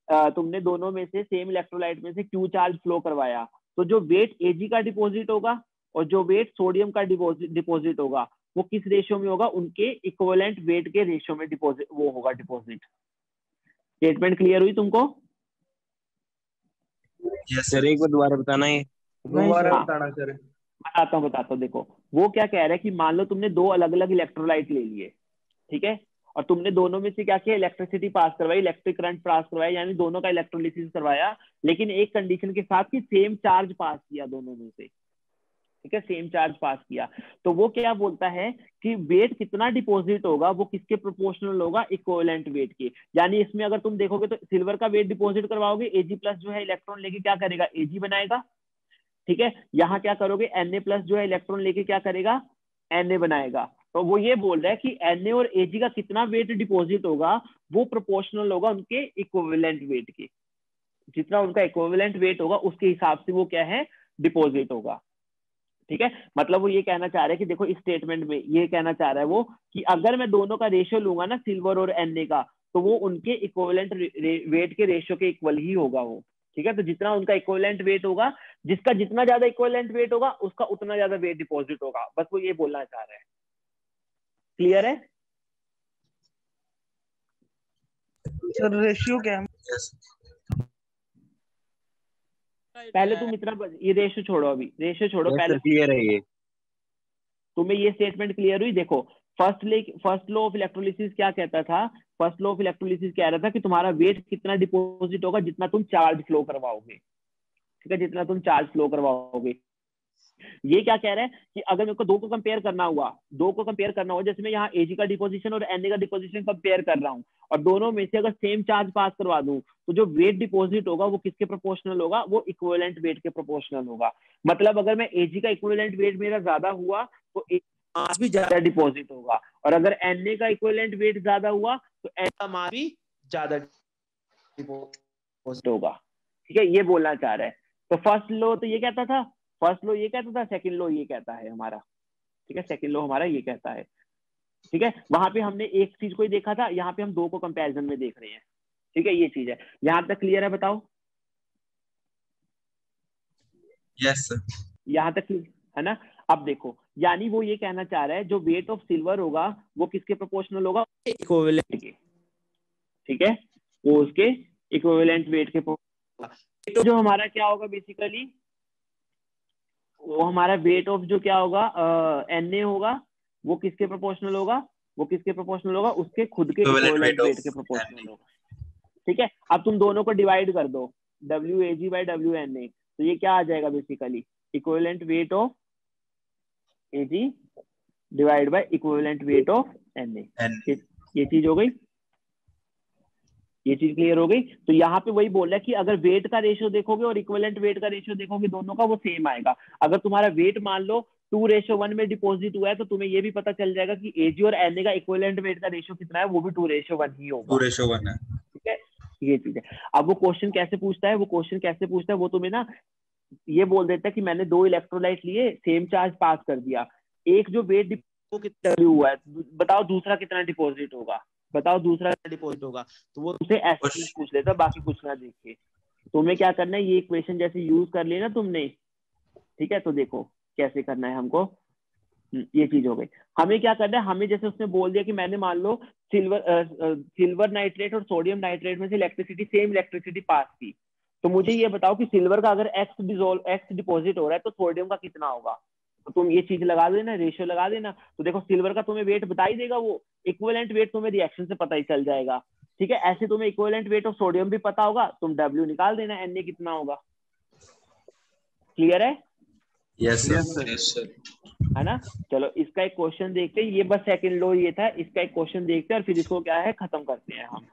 [SPEAKER 1] तुमने दोनों में से सेम इलेक्ट्रोलाइट में से क्यू चार्ज फ्लो करवाया, तो जो वेट एजी का डिपॉजिट होगा और जो वेट सोडियम का डिपॉजिट होगा वो किस रेशियो में होगा, उनके इक्विवेलेंट वेट के रेशियो में डिपॉजिट वो होगा डिपॉजिट। स्टेटमेंट क्लियर हुई तुमको?
[SPEAKER 3] यस
[SPEAKER 8] सर एक बार दोबारा बताना है।
[SPEAKER 6] दोबारा
[SPEAKER 1] हाँ।
[SPEAKER 6] बताना सर।
[SPEAKER 1] बताता हूँ देखो, वो क्या कह रहा है कि मान लो तुमने दो अलग अलग इलेक्ट्रोलाइट ले लिए, ठीक है, और तुमने दोनों में से क्या किया, इलेक्ट्रिसिटी पास करवाई, इलेक्ट्रिक करंट पास करवाया, यानी दोनों का इलेक्ट्रोलिसिस करवाया, लेकिन एक कंडीशन के साथ कि सेम चार्ज पास किया दोनों में से, ठीक है, सेम चार्ज पास किया। तो वो क्या बोलता है कि वेट कितना डिपॉजिट होगा वो किसके प्रोपोर्शनल होगा, इक्विवेलेंट वेट के। यानी इसमें अगर तुम देखोगे तो सिल्वर का वेट डिपॉजिट करवाओगे, Ag प्लस जो है इलेक्ट्रॉन लेके क्या करेगा, Ag बनाएगा, ठीक है। यहाँ क्या करोगे, Na प्लस जो है इलेक्ट्रॉन लेके क्या करेगा, Na बनाएगा। तो वो ये बोल रहा है कि Na और Ag का कितना वेट डिपॉजिट होगा वो प्रोपोर्शनल होगा उनके इक्विवेलेंट वेट के, जितना उनका इक्विवेलेंट वेट होगा उसके हिसाब से वो क्या है, डिपॉजिट होगा, ठीक है। मतलब वो ये कहना चाह रहा है कि देखो इस स्टेटमेंट में ये कहना चाह रहा है वो कि अगर मैं दोनों का रेशियो लूंगा ना, सिल्वर और Na का, तो वो उनके इक्विवेलेंट वेट के रेशियो के इक्वल ही होगा वो, ठीक है। तो जितना उनका इक्विवेलेंट वेट होगा, जिसका जितना ज्यादा इक्विवेलेंट वेट होगा उसका उतना ज्यादा वेट डिपॉजिट होगा, बस वो ये बोलना चाह रहा है। क्लियर है?
[SPEAKER 6] सर रेशियो क्या है?
[SPEAKER 3] यस
[SPEAKER 1] पहले तुम इतना ये रेशियो छोड़ो, अभी रेशियो छोड़ो,
[SPEAKER 8] यस
[SPEAKER 1] पहले
[SPEAKER 8] सर क्लियर है ये।
[SPEAKER 1] तुम्हें ये स्टेटमेंट क्लियर हुई? देखो फर्स्ट लॉ ऑफ इलेक्ट्रोलिसिस क्या कहता था, फर्स्ट लॉ ऑफ इलेक्ट्रोलिसिस कह रहा था कि तुम्हारा वेट कितना डिपॉजिट होगा जितना तुम चार्ज फ्लो करवाओगे, ठीक है, जितना तुम चार्ज फ्लो करवाओगे। ये क्या कह रहा है कि अगर मेरे को दो को कंपेयर करना हुआ, जैसे मैं यहाँ Ag का डिपोजिशन और Na का डिपोजिशन कंपेयर कर रहा हूँ, और दोनों में से अगर सेम चार्ज पास करवा दूं, तो जो वेट डिपॉजिट होगा वो किसके प्रोपोर्शनल होगा, वो इक्विवेलेंट वेट के प्रोपोर्शनल होगा। मतलब अगर मैं Ag का इक्विवेलेंट वेट मेरा ज्यादा हुआ तो मास भी ज्यादा डिपॉजिट होगा, और अगर Na का इक्विवेलेंट वेट ज्यादा हुआ तो Na का मास भी ज्यादा डिपॉजिट होगा, ठीक है। ये बोलना चाह रहा है। तो फर्स्ट लॉ तो ये कहता था, सेकंड लॉ ये कहता है हमारा, ठीक है, सेकंड लॉ हमारा ये कहता है, ठीक है। वहां पे हमने एक चीज को ही देखा था, यहाँ पे हम दो को कंपैरिजन में देख रहे हैं, ठीक है, ये चीज है। यहाँ तक क्लियर है? बताओ।
[SPEAKER 3] यस सर
[SPEAKER 1] यहाँ तक है ना? अब देखो, यानी वो ये कहना चाह रहा है जो वेट ऑफ सिल्वर होगा वो किसके प्रोपोर्शनल होगा, इक्विवेलेंट के, ठीक है, वो उसके इक्विवेलेंट वेट के तो जो हमारा क्या होगा बेसिकली, वो हमारा वेट ऑफ जो क्या होगा Na होगा, वो किसके प्रोपोर्शनल होगा, उसके खुद के
[SPEAKER 3] equivalent
[SPEAKER 1] equivalent
[SPEAKER 3] weight
[SPEAKER 1] weight
[SPEAKER 3] of
[SPEAKER 1] के प्रोपोर्शनल होगा, ठीक है। अब तुम दोनों को डिवाइड कर दो, Wag बाई Wna, तो ये क्या आ जाएगा basically, equivalent weight of Ag divide by equivalent weight of Na।
[SPEAKER 3] एन
[SPEAKER 1] ये चीज हो गई, ये चीज क्लियर हो गई। तो यहाँ पे वही बोल रहा है कि अगर वेट का रेशियो देखोगे और इक्विवेलेंट वेट का रेशियो देखोगे, दोनों का वो सेम आएगा। अगर तुम्हारा वेट मान लो 2:1 में डिपॉजिट हुआ है, तो तुम्हें ये भी पता चल जाएगा कि Ag और Na का इक्विवेलेंट वेट का रेशियो कितना है, वो भी 2:1 ही होगा,
[SPEAKER 3] 2:1 है।
[SPEAKER 1] ठीक है। ये चीज है। अब वो क्वेश्चन कैसे पूछता है, वो तुम्हें ना ये बोल देता है कि मैंने दो इलेक्ट्रोलाइट लिए, सेम चार्ज पास कर दिया, एक जो वेट कितना हुआ है बताओ, दूसरा कितना डिपॉजिट होगा, तो वो तुमसे ऐसे चीज पूछ लेता, बाकी कुछ ना देख के। तुम्हें क्या करना है, ये इक्वेशन जैसे यूज कर ली ना तुमने, ठीक है, तो देखो कैसे करना है हमको। ये चीज हो गई। हमें क्या करना है, हमें जैसे उसने बोल दिया कि मैंने मान लो सिल्वर नाइट्रेट और सोडियम नाइट्रेट में से सेम इलेक्ट्रिसिटी पास की, तो मुझे ये बताओ कि सिल्वर का अगर एक्स डिपॉजिट हो रहा है तो सोडियम का कितना होगा। तो तुम ये चीज लगा देना, रेशियो लगा देना, तो देखो सिल्वर का तुम्हें वेट बता ही देगा, वो इक्विवेलेंट वेट तुम्हें रिएक्शन से पता ही चल जाएगा, ठीक है। ऐसे तुम्हें इक्विवेलेंट वेट ऑफ सोडियम भी पता होगा, तुम W निकाल देना, Na कितना होगा। क्लियर है?
[SPEAKER 3] Yes
[SPEAKER 5] yes sir.
[SPEAKER 1] है ना? चलो इसका एक क्वेश्चन देखते हैं, ये बस सेकंड लॉ ये था, इसका एक क्वेश्चन देखते हैं और फिर इसको क्या है खत्म करते हैं हम।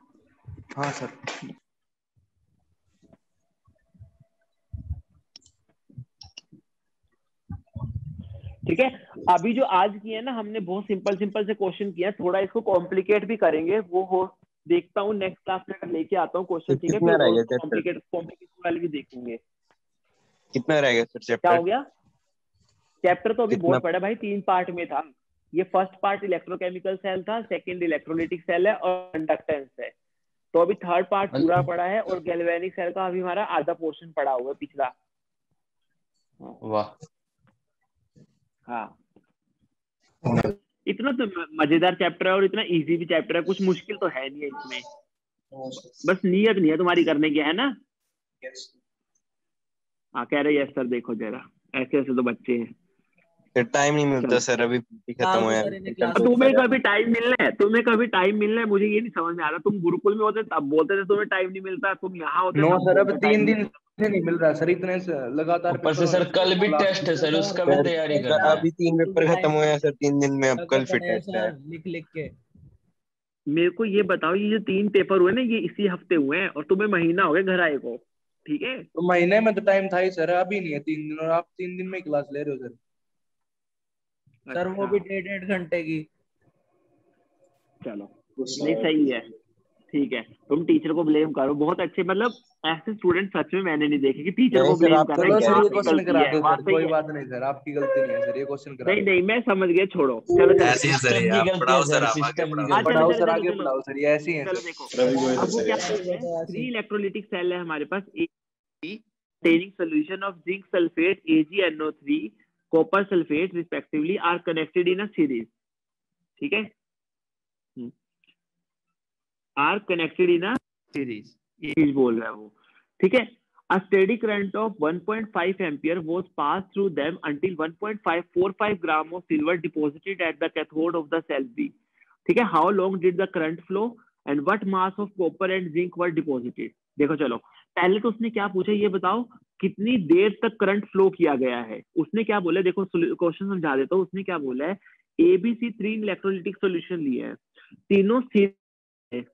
[SPEAKER 6] हाँ सर।
[SPEAKER 1] ठीक है। अभी जो आज किए ना हमने बहुत सिंपल सिंपल से क्वेश्चन किया, थोड़ा इसको कॉम्प्लिकेट भी करेंगे, वो हो देखता हूँ नेक्स्ट क्लास में अगर लेके आता हूँ क्वेश्चन, ठीक है,
[SPEAKER 8] कितना
[SPEAKER 1] फिर
[SPEAKER 8] रह
[SPEAKER 1] और
[SPEAKER 8] गया चैप्टर?
[SPEAKER 1] कॉम्प्लिकेशन वाले भी देखेंगे।
[SPEAKER 8] कितना रह गया फिर
[SPEAKER 1] क्या
[SPEAKER 8] चैप्टर?
[SPEAKER 1] हो गया? चैप्टर तो अभी
[SPEAKER 8] कितना?
[SPEAKER 1] बहुत बड़ा भाई, 3 पार्ट में था। ये फर्स्ट पार्ट इलेक्ट्रोकेमिकल सेल था, सेकंड इलेक्ट्रोलिटिक सेल है और कंडक्टेंस है। तो अभी थर्ड पार्ट पूरा पड़ा है और गैल्वेनिक सेल का अभी हमारा आधा पोर्शन पड़ा हुआ है पिछला।
[SPEAKER 5] वाह,
[SPEAKER 1] हाँ, इतना तो मजेदार चैप्टर है और इतना इजी भी चैप्टर है, कुछ मुश्किल तो है नहीं है इसमें, बस नियत नहीं है तुम्हारी करने की, है ना? हाँ कह रहे यस सर, देखो जरा ऐसे ऐसे तो बच्चे हैं।
[SPEAKER 8] फिर टाइम नहीं मिलता सर, अभी खत्म हुआ है।
[SPEAKER 1] तुम्हें कभी टाइम मिलना है? तुम्हें कभी टाइम मिलना है? मुझे ये नहीं समझ में आ रहा। तुम गुरुकुल में होते तब बोलते थे तुम्हें टाइम नहीं मिलता, तुम यहाँ होते
[SPEAKER 6] नो
[SPEAKER 1] तब
[SPEAKER 6] सर, अब
[SPEAKER 1] बोलते
[SPEAKER 6] 3
[SPEAKER 1] time
[SPEAKER 6] दिन से नहीं मिल रहा सर, इतने लगातार
[SPEAKER 5] ऊपर से
[SPEAKER 6] पेपर हो
[SPEAKER 5] सर
[SPEAKER 6] रहे
[SPEAKER 5] कल भी
[SPEAKER 6] हैं।
[SPEAKER 5] टेस्ट है सर, उसका भी
[SPEAKER 8] सर,
[SPEAKER 5] तैयारी
[SPEAKER 8] सर,
[SPEAKER 5] करना है।
[SPEAKER 8] अभी 3 पेपर खत्म हुए हैं सर 3 दिन में, अब कल फिर टेस्ट है।
[SPEAKER 7] लिख लिख के
[SPEAKER 1] मेरे को ये बताओ, ये जो 3 पेपर हुए ना ये इसी हफ्ते हुए हैं और तुम्हें महीना हो गया घर आए को, ठीक है?
[SPEAKER 6] तो महीने में तो टाइम था ही सर, अभी नहीं है 3 दिन, और आप 3 दिन में ही क्लास ले रहे हो सर।
[SPEAKER 7] सर वो भी 1.5 घंटे की।
[SPEAKER 1] चलो नहीं सही है, ठीक है। तुम टीचर को ब्लेम करो, बहुत अच्छे, मतलब ऐसे स्टूडेंट सच में मैंने नहीं देखे कि टीचर
[SPEAKER 8] नहीं
[SPEAKER 1] को
[SPEAKER 8] सर,
[SPEAKER 1] ब्लेम
[SPEAKER 8] आप
[SPEAKER 1] कर
[SPEAKER 6] चलो
[SPEAKER 1] रहे
[SPEAKER 6] सर, ये
[SPEAKER 1] हैं।
[SPEAKER 6] क्वेश्चन करा दो सर, कोई
[SPEAKER 1] है।
[SPEAKER 6] बात नहीं सर, आपकी गलती नहीं है सर, ये क्वेश्चन करा
[SPEAKER 1] नहीं
[SPEAKER 6] दो।
[SPEAKER 1] नहीं मैं समझ गया, छोड़ो। चलो चलो
[SPEAKER 3] ऐसे ही सर,
[SPEAKER 5] सिस्टम
[SPEAKER 3] ये
[SPEAKER 5] की
[SPEAKER 3] आप
[SPEAKER 5] गलती है
[SPEAKER 3] पढ़ाओ
[SPEAKER 5] सर,
[SPEAKER 3] सर, आप आगे
[SPEAKER 5] सिस्टम की
[SPEAKER 3] पढ़ाओ।
[SPEAKER 1] हाँ,
[SPEAKER 5] गलती
[SPEAKER 1] चलो
[SPEAKER 6] पढ़ाओ
[SPEAKER 1] चलो
[SPEAKER 6] सर,
[SPEAKER 1] चलो
[SPEAKER 6] आगे
[SPEAKER 1] चलो
[SPEAKER 6] पढ़ाओ सर, ये ऐसे ही है
[SPEAKER 1] चलो
[SPEAKER 6] सर।
[SPEAKER 1] देखो,
[SPEAKER 5] रवि को
[SPEAKER 1] अब वो
[SPEAKER 5] सर
[SPEAKER 1] क्या बोल रहे हैं, 3 इलेक्ट्रोलिटिक सेल है हमारे पास, containing solution of zinc sulfate AgNO3 copper sulfate respectively are connected in a series, ठीक है? are connected in a series, ये चीज बोल रहा है वो, ठीक है। A steady current of 1.5 ampere was passed through them until 1.545 gram of silver deposited at the cathode of the cell B, ठीक है। How long did the current flow and what mass of copper and zinc were deposited? देखो चलो, पहले तो उसने क्या पूछा ये बताओ, कितनी देर तक करंट फ्लो किया गया है। उसने क्या बोला, देखो क्वेश्चन समझा देता हूँ। उसने क्या बोला है, ABC 3 इलेक्ट्रोलिटिक सोल्यूशन लिए हैं, तीनों सीरीज,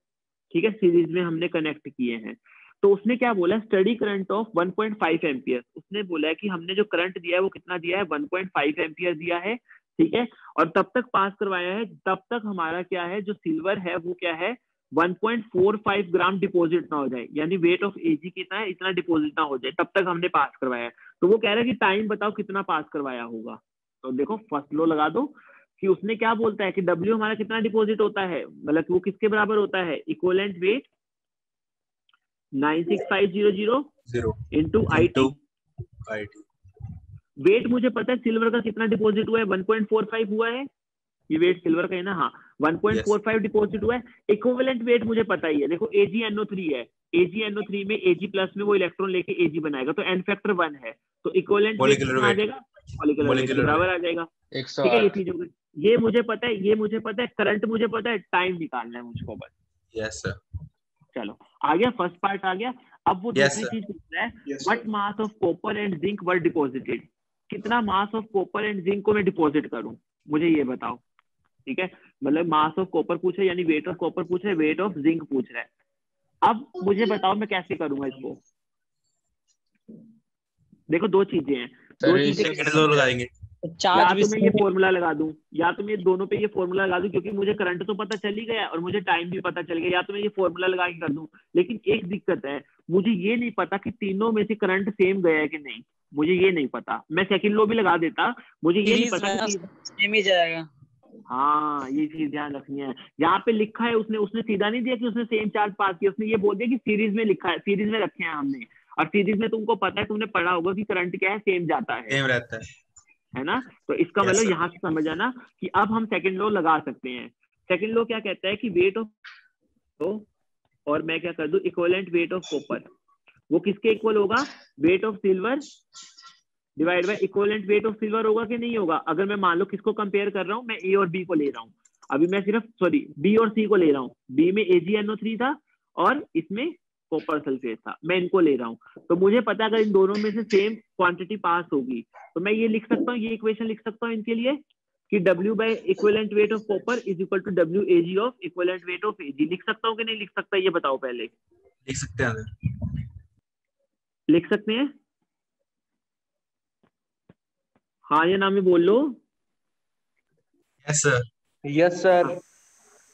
[SPEAKER 1] ठीक है, सीरीज में हमने कनेक्ट किए हैं। तो उसने क्या बोला, स्टडी करंट ऑफ 1.5 एम्पियर। उसने बोला है कि हमने जो करंट दिया है वो कितना दिया है, 1.5 एम्पियर दिया है, ठीक है। और तब तक पास करवाया है तब तक हमारा क्या है, जो सिल्वर है वो क्या है, 1.45 ग्राम डिपॉजिट ना हो जाए, यानी वेट ऑफ एजी कितना है, इतना डिपॉजिट ना हो जाए, तब तक हमने पास करवाया है। तो वो कह रहा है कि टाइम बताओ कितना पास करवाया होगा। तो देखो फर्स्ट लो लगा दो कि उसने क्या बोलता है कि W हमारा कितना डिपॉजिट होता है, मतलब कि वो किसके बराबर होता है, equivalent weight 96500 into IT। Weight मुझे पता है सिल्वर का कितना डिपॉजिट हुआ है, 1.45 हुआ है, ये वेट सिल्वर का है ना, हाँ 1.45 डिपॉजिट हुआ है। इक्विवेलेंट वेट मुझे पता ही है, देखो AgNO3 है, AgNO3 में Ag प्लस में वो इलेक्ट्रॉन लेके Ag बनाएगा, तो N फैक्टर 1 है, तो इक्विवेलेंट वेट कितना आ जाएगा, मॉलिक्यूलर वेट के बराबर आ जाएगा, ठीक है। ये चीज हो गई, ये मुझे पता है, ये मुझे पता है, करंट मुझे पता है, टाइम निकालना है मुझको बस।
[SPEAKER 3] Yes sir.
[SPEAKER 1] चलो आ गया, फर्स्ट पार्ट आ गया। अब वो
[SPEAKER 3] Yes,
[SPEAKER 1] दूसरी
[SPEAKER 3] sir.
[SPEAKER 1] चीज पूछ रहा है, what mass of copper and zinc were deposited, कितना mass of copper and zinc को मैं डिपॉजिट करूं, मुझे ये बताओ, ठीक है। मतलब मास ऑफ कॉपर पूछ रहा है, यानी वेट ऑफ कॉपर पूछ रहा है, वेट ऑफ जिंक पूछ रहा है। अब मुझे बताओ मैं कैसे करूंगा इसको। देखो दो चीजें हैं, दो चीजें
[SPEAKER 3] कितने लोग लगाएंगे?
[SPEAKER 1] या
[SPEAKER 7] चार्ज भी
[SPEAKER 1] तो मैं ये फॉर्मूला लगा दूं, या तो मैं दोनों पे ये फॉर्मूला लगा दूं, क्योंकि मुझे करंट तो पता चल ही गया और मुझे टाइम भी पता चल गया, या तो मैं ये फॉर्मूला लगा के कर दूं। लेकिन एक दिक्कत है, मुझे ये नहीं पता कि तीनों में से करंट सेम गया है कि नहीं, मुझे ये नहीं पता। मैं सेकंड लो भी लगा देता, मुझे ये नहीं पता कि
[SPEAKER 7] सेम ही जाएगा।
[SPEAKER 1] हाँ ये चीज ध्यान रखनी है। यहाँ पे लिखा है, उसने सीधा नहीं दिया कि उसने सेम चार्ज पास किया, उसने ये बोल दिया कि सीरीज में लिखा है, सीरीज में रखे हैं हमने, और सीरीज में तुमको पता है, तुमने पढ़ा होगा कि करंट क्या है, सेम जाता
[SPEAKER 3] सेम रहता
[SPEAKER 1] है ना। तो इसका
[SPEAKER 3] Yes,
[SPEAKER 1] मतलब
[SPEAKER 3] sir.
[SPEAKER 1] यहाँ से समझ आना कि अब हम सेकंड लो लगा सकते हैं। सेकंड लो क्या कहता है कि वेट ऑफ, और मैं क्या कर दूं, इक्विवेलेंट वेट ऑफ कॉपर, वो किसके इक्वल होगा, weight of silver divide by equivalent weight of silver होगा कि नहीं होगा। अगर मैं मान लो किसको कंपेयर कर रहा हूँ, मैं A और B को ले रहा हूँ, अभी मैं सिर्फ B और C को ले रहा हूँ। B में AgNO3 था और इसमें कॉपर सल्फेट था, मैं इनको ले रहा हूँ। तो मुझे पता है अगर इन दोनों में से सेम क्वांटिटी पास होगी तो मैं ये लिख सकता हूँ, ये इक्वेशन लिख सकता हूँ इनके लिए कि W by equivalent weight of copper is equal to WAg of equivalent weight of Ag। लिख सकता हूँ कि नहीं लिख सकता, ये बताओ पहले।
[SPEAKER 3] लिख सकते हैं
[SPEAKER 1] लिख सकते हैं, हाँ या ना में बोल लो।
[SPEAKER 3] Yes sir.
[SPEAKER 6] Yes sir.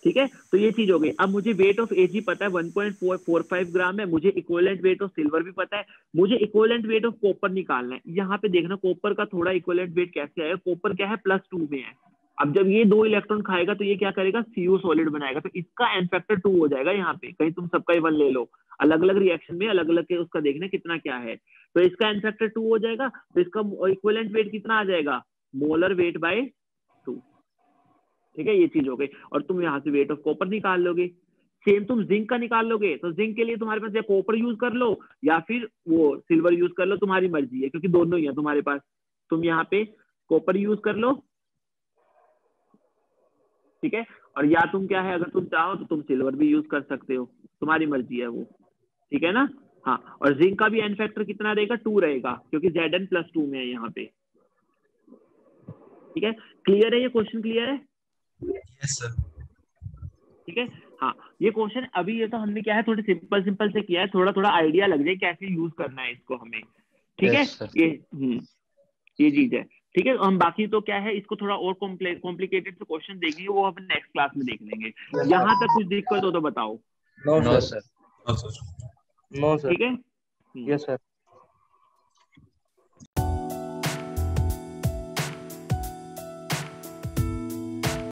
[SPEAKER 1] ठीक है, तो ये चीज हो गई। अब मुझे वेट ऑफ Ag पता है 1.45 ग्राम है, मुझे इक्विवेलेंट वेट ऑफ सिल्वर भी पता है, मुझे इक्विवेलेंट वेट ऑफ कॉपर निकालना है। यहाँ पे देखना कॉपर का थोड़ा इक्विवेलेंट वेट कैसे आएगा। कॉपर क्या है +2 में है। अब जब ये 2 इलेक्ट्रॉन खाएगा तो ये क्या करेगा, CO सॉलिड बनाएगा, तो इसका n फैक्टर 2 हो जाएगा। यहाँ पे कहीं तुम सबका 1 ले लो, अलग अलग रिएक्शन में अलग अलग के उसका देखना कितना क्या है, तो इसका n फैक्टर 2 हो जाएगा। तो इसका इक्विवेलेंट वेट कितना आ जाएगा, मोलर वेट बाय 2। ठीक है, ये चीज हो गई। और तुम यहाँ से वेट ऑफ कॉपर निकाल लोगे। सेम तुम जिंक का निकाल लोगे, तो जिंक के लिए तुम्हारे पास या कॉपर यूज कर लो या फिर वो सिल्वर यूज कर लो, तुम्हारी मर्जी है, क्योंकि दोनों ही है तुम्हारे पास। तुम यहाँ पे कॉपर यूज कर लो, ठीक है, और या तुम क्या है, अगर तुम चाहो तो तुम सिल्वर भी यूज कर सकते हो, तुम्हारी मर्जी है वो। ठीक है ना। हाँ, और जिंक का भी n फैक्टर कितना रहेगा, 2 रहेगा, क्योंकि Zn +2 में है यहाँ पे। ठीक है, क्लियर है ये क्वेश्चन, क्लियर है?
[SPEAKER 3] Yes sir.
[SPEAKER 1] ठीक है। हाँ, ये क्वेश्चन अभी ये तो हमने क्या है थोड़े सिंपल से किया है, थोड़ा थोड़ा आइडिया लग जाए कैसे यूज करना है इसको हमें। ठीक है, ये चीज है। ठीक है, हम बाकी तो क्या है इसको थोड़ा और कॉम्प्लिकेटेड से क्वेश्चन देखेंगे, वो हम नेक्स्ट क्लास में देख लेंगे। यहाँ तक कुछ दिक्कत हो तो बताओ।
[SPEAKER 6] No
[SPEAKER 3] no
[SPEAKER 6] sir.
[SPEAKER 3] Sir.
[SPEAKER 6] No sir.
[SPEAKER 1] ठीक है।
[SPEAKER 6] Yes sir.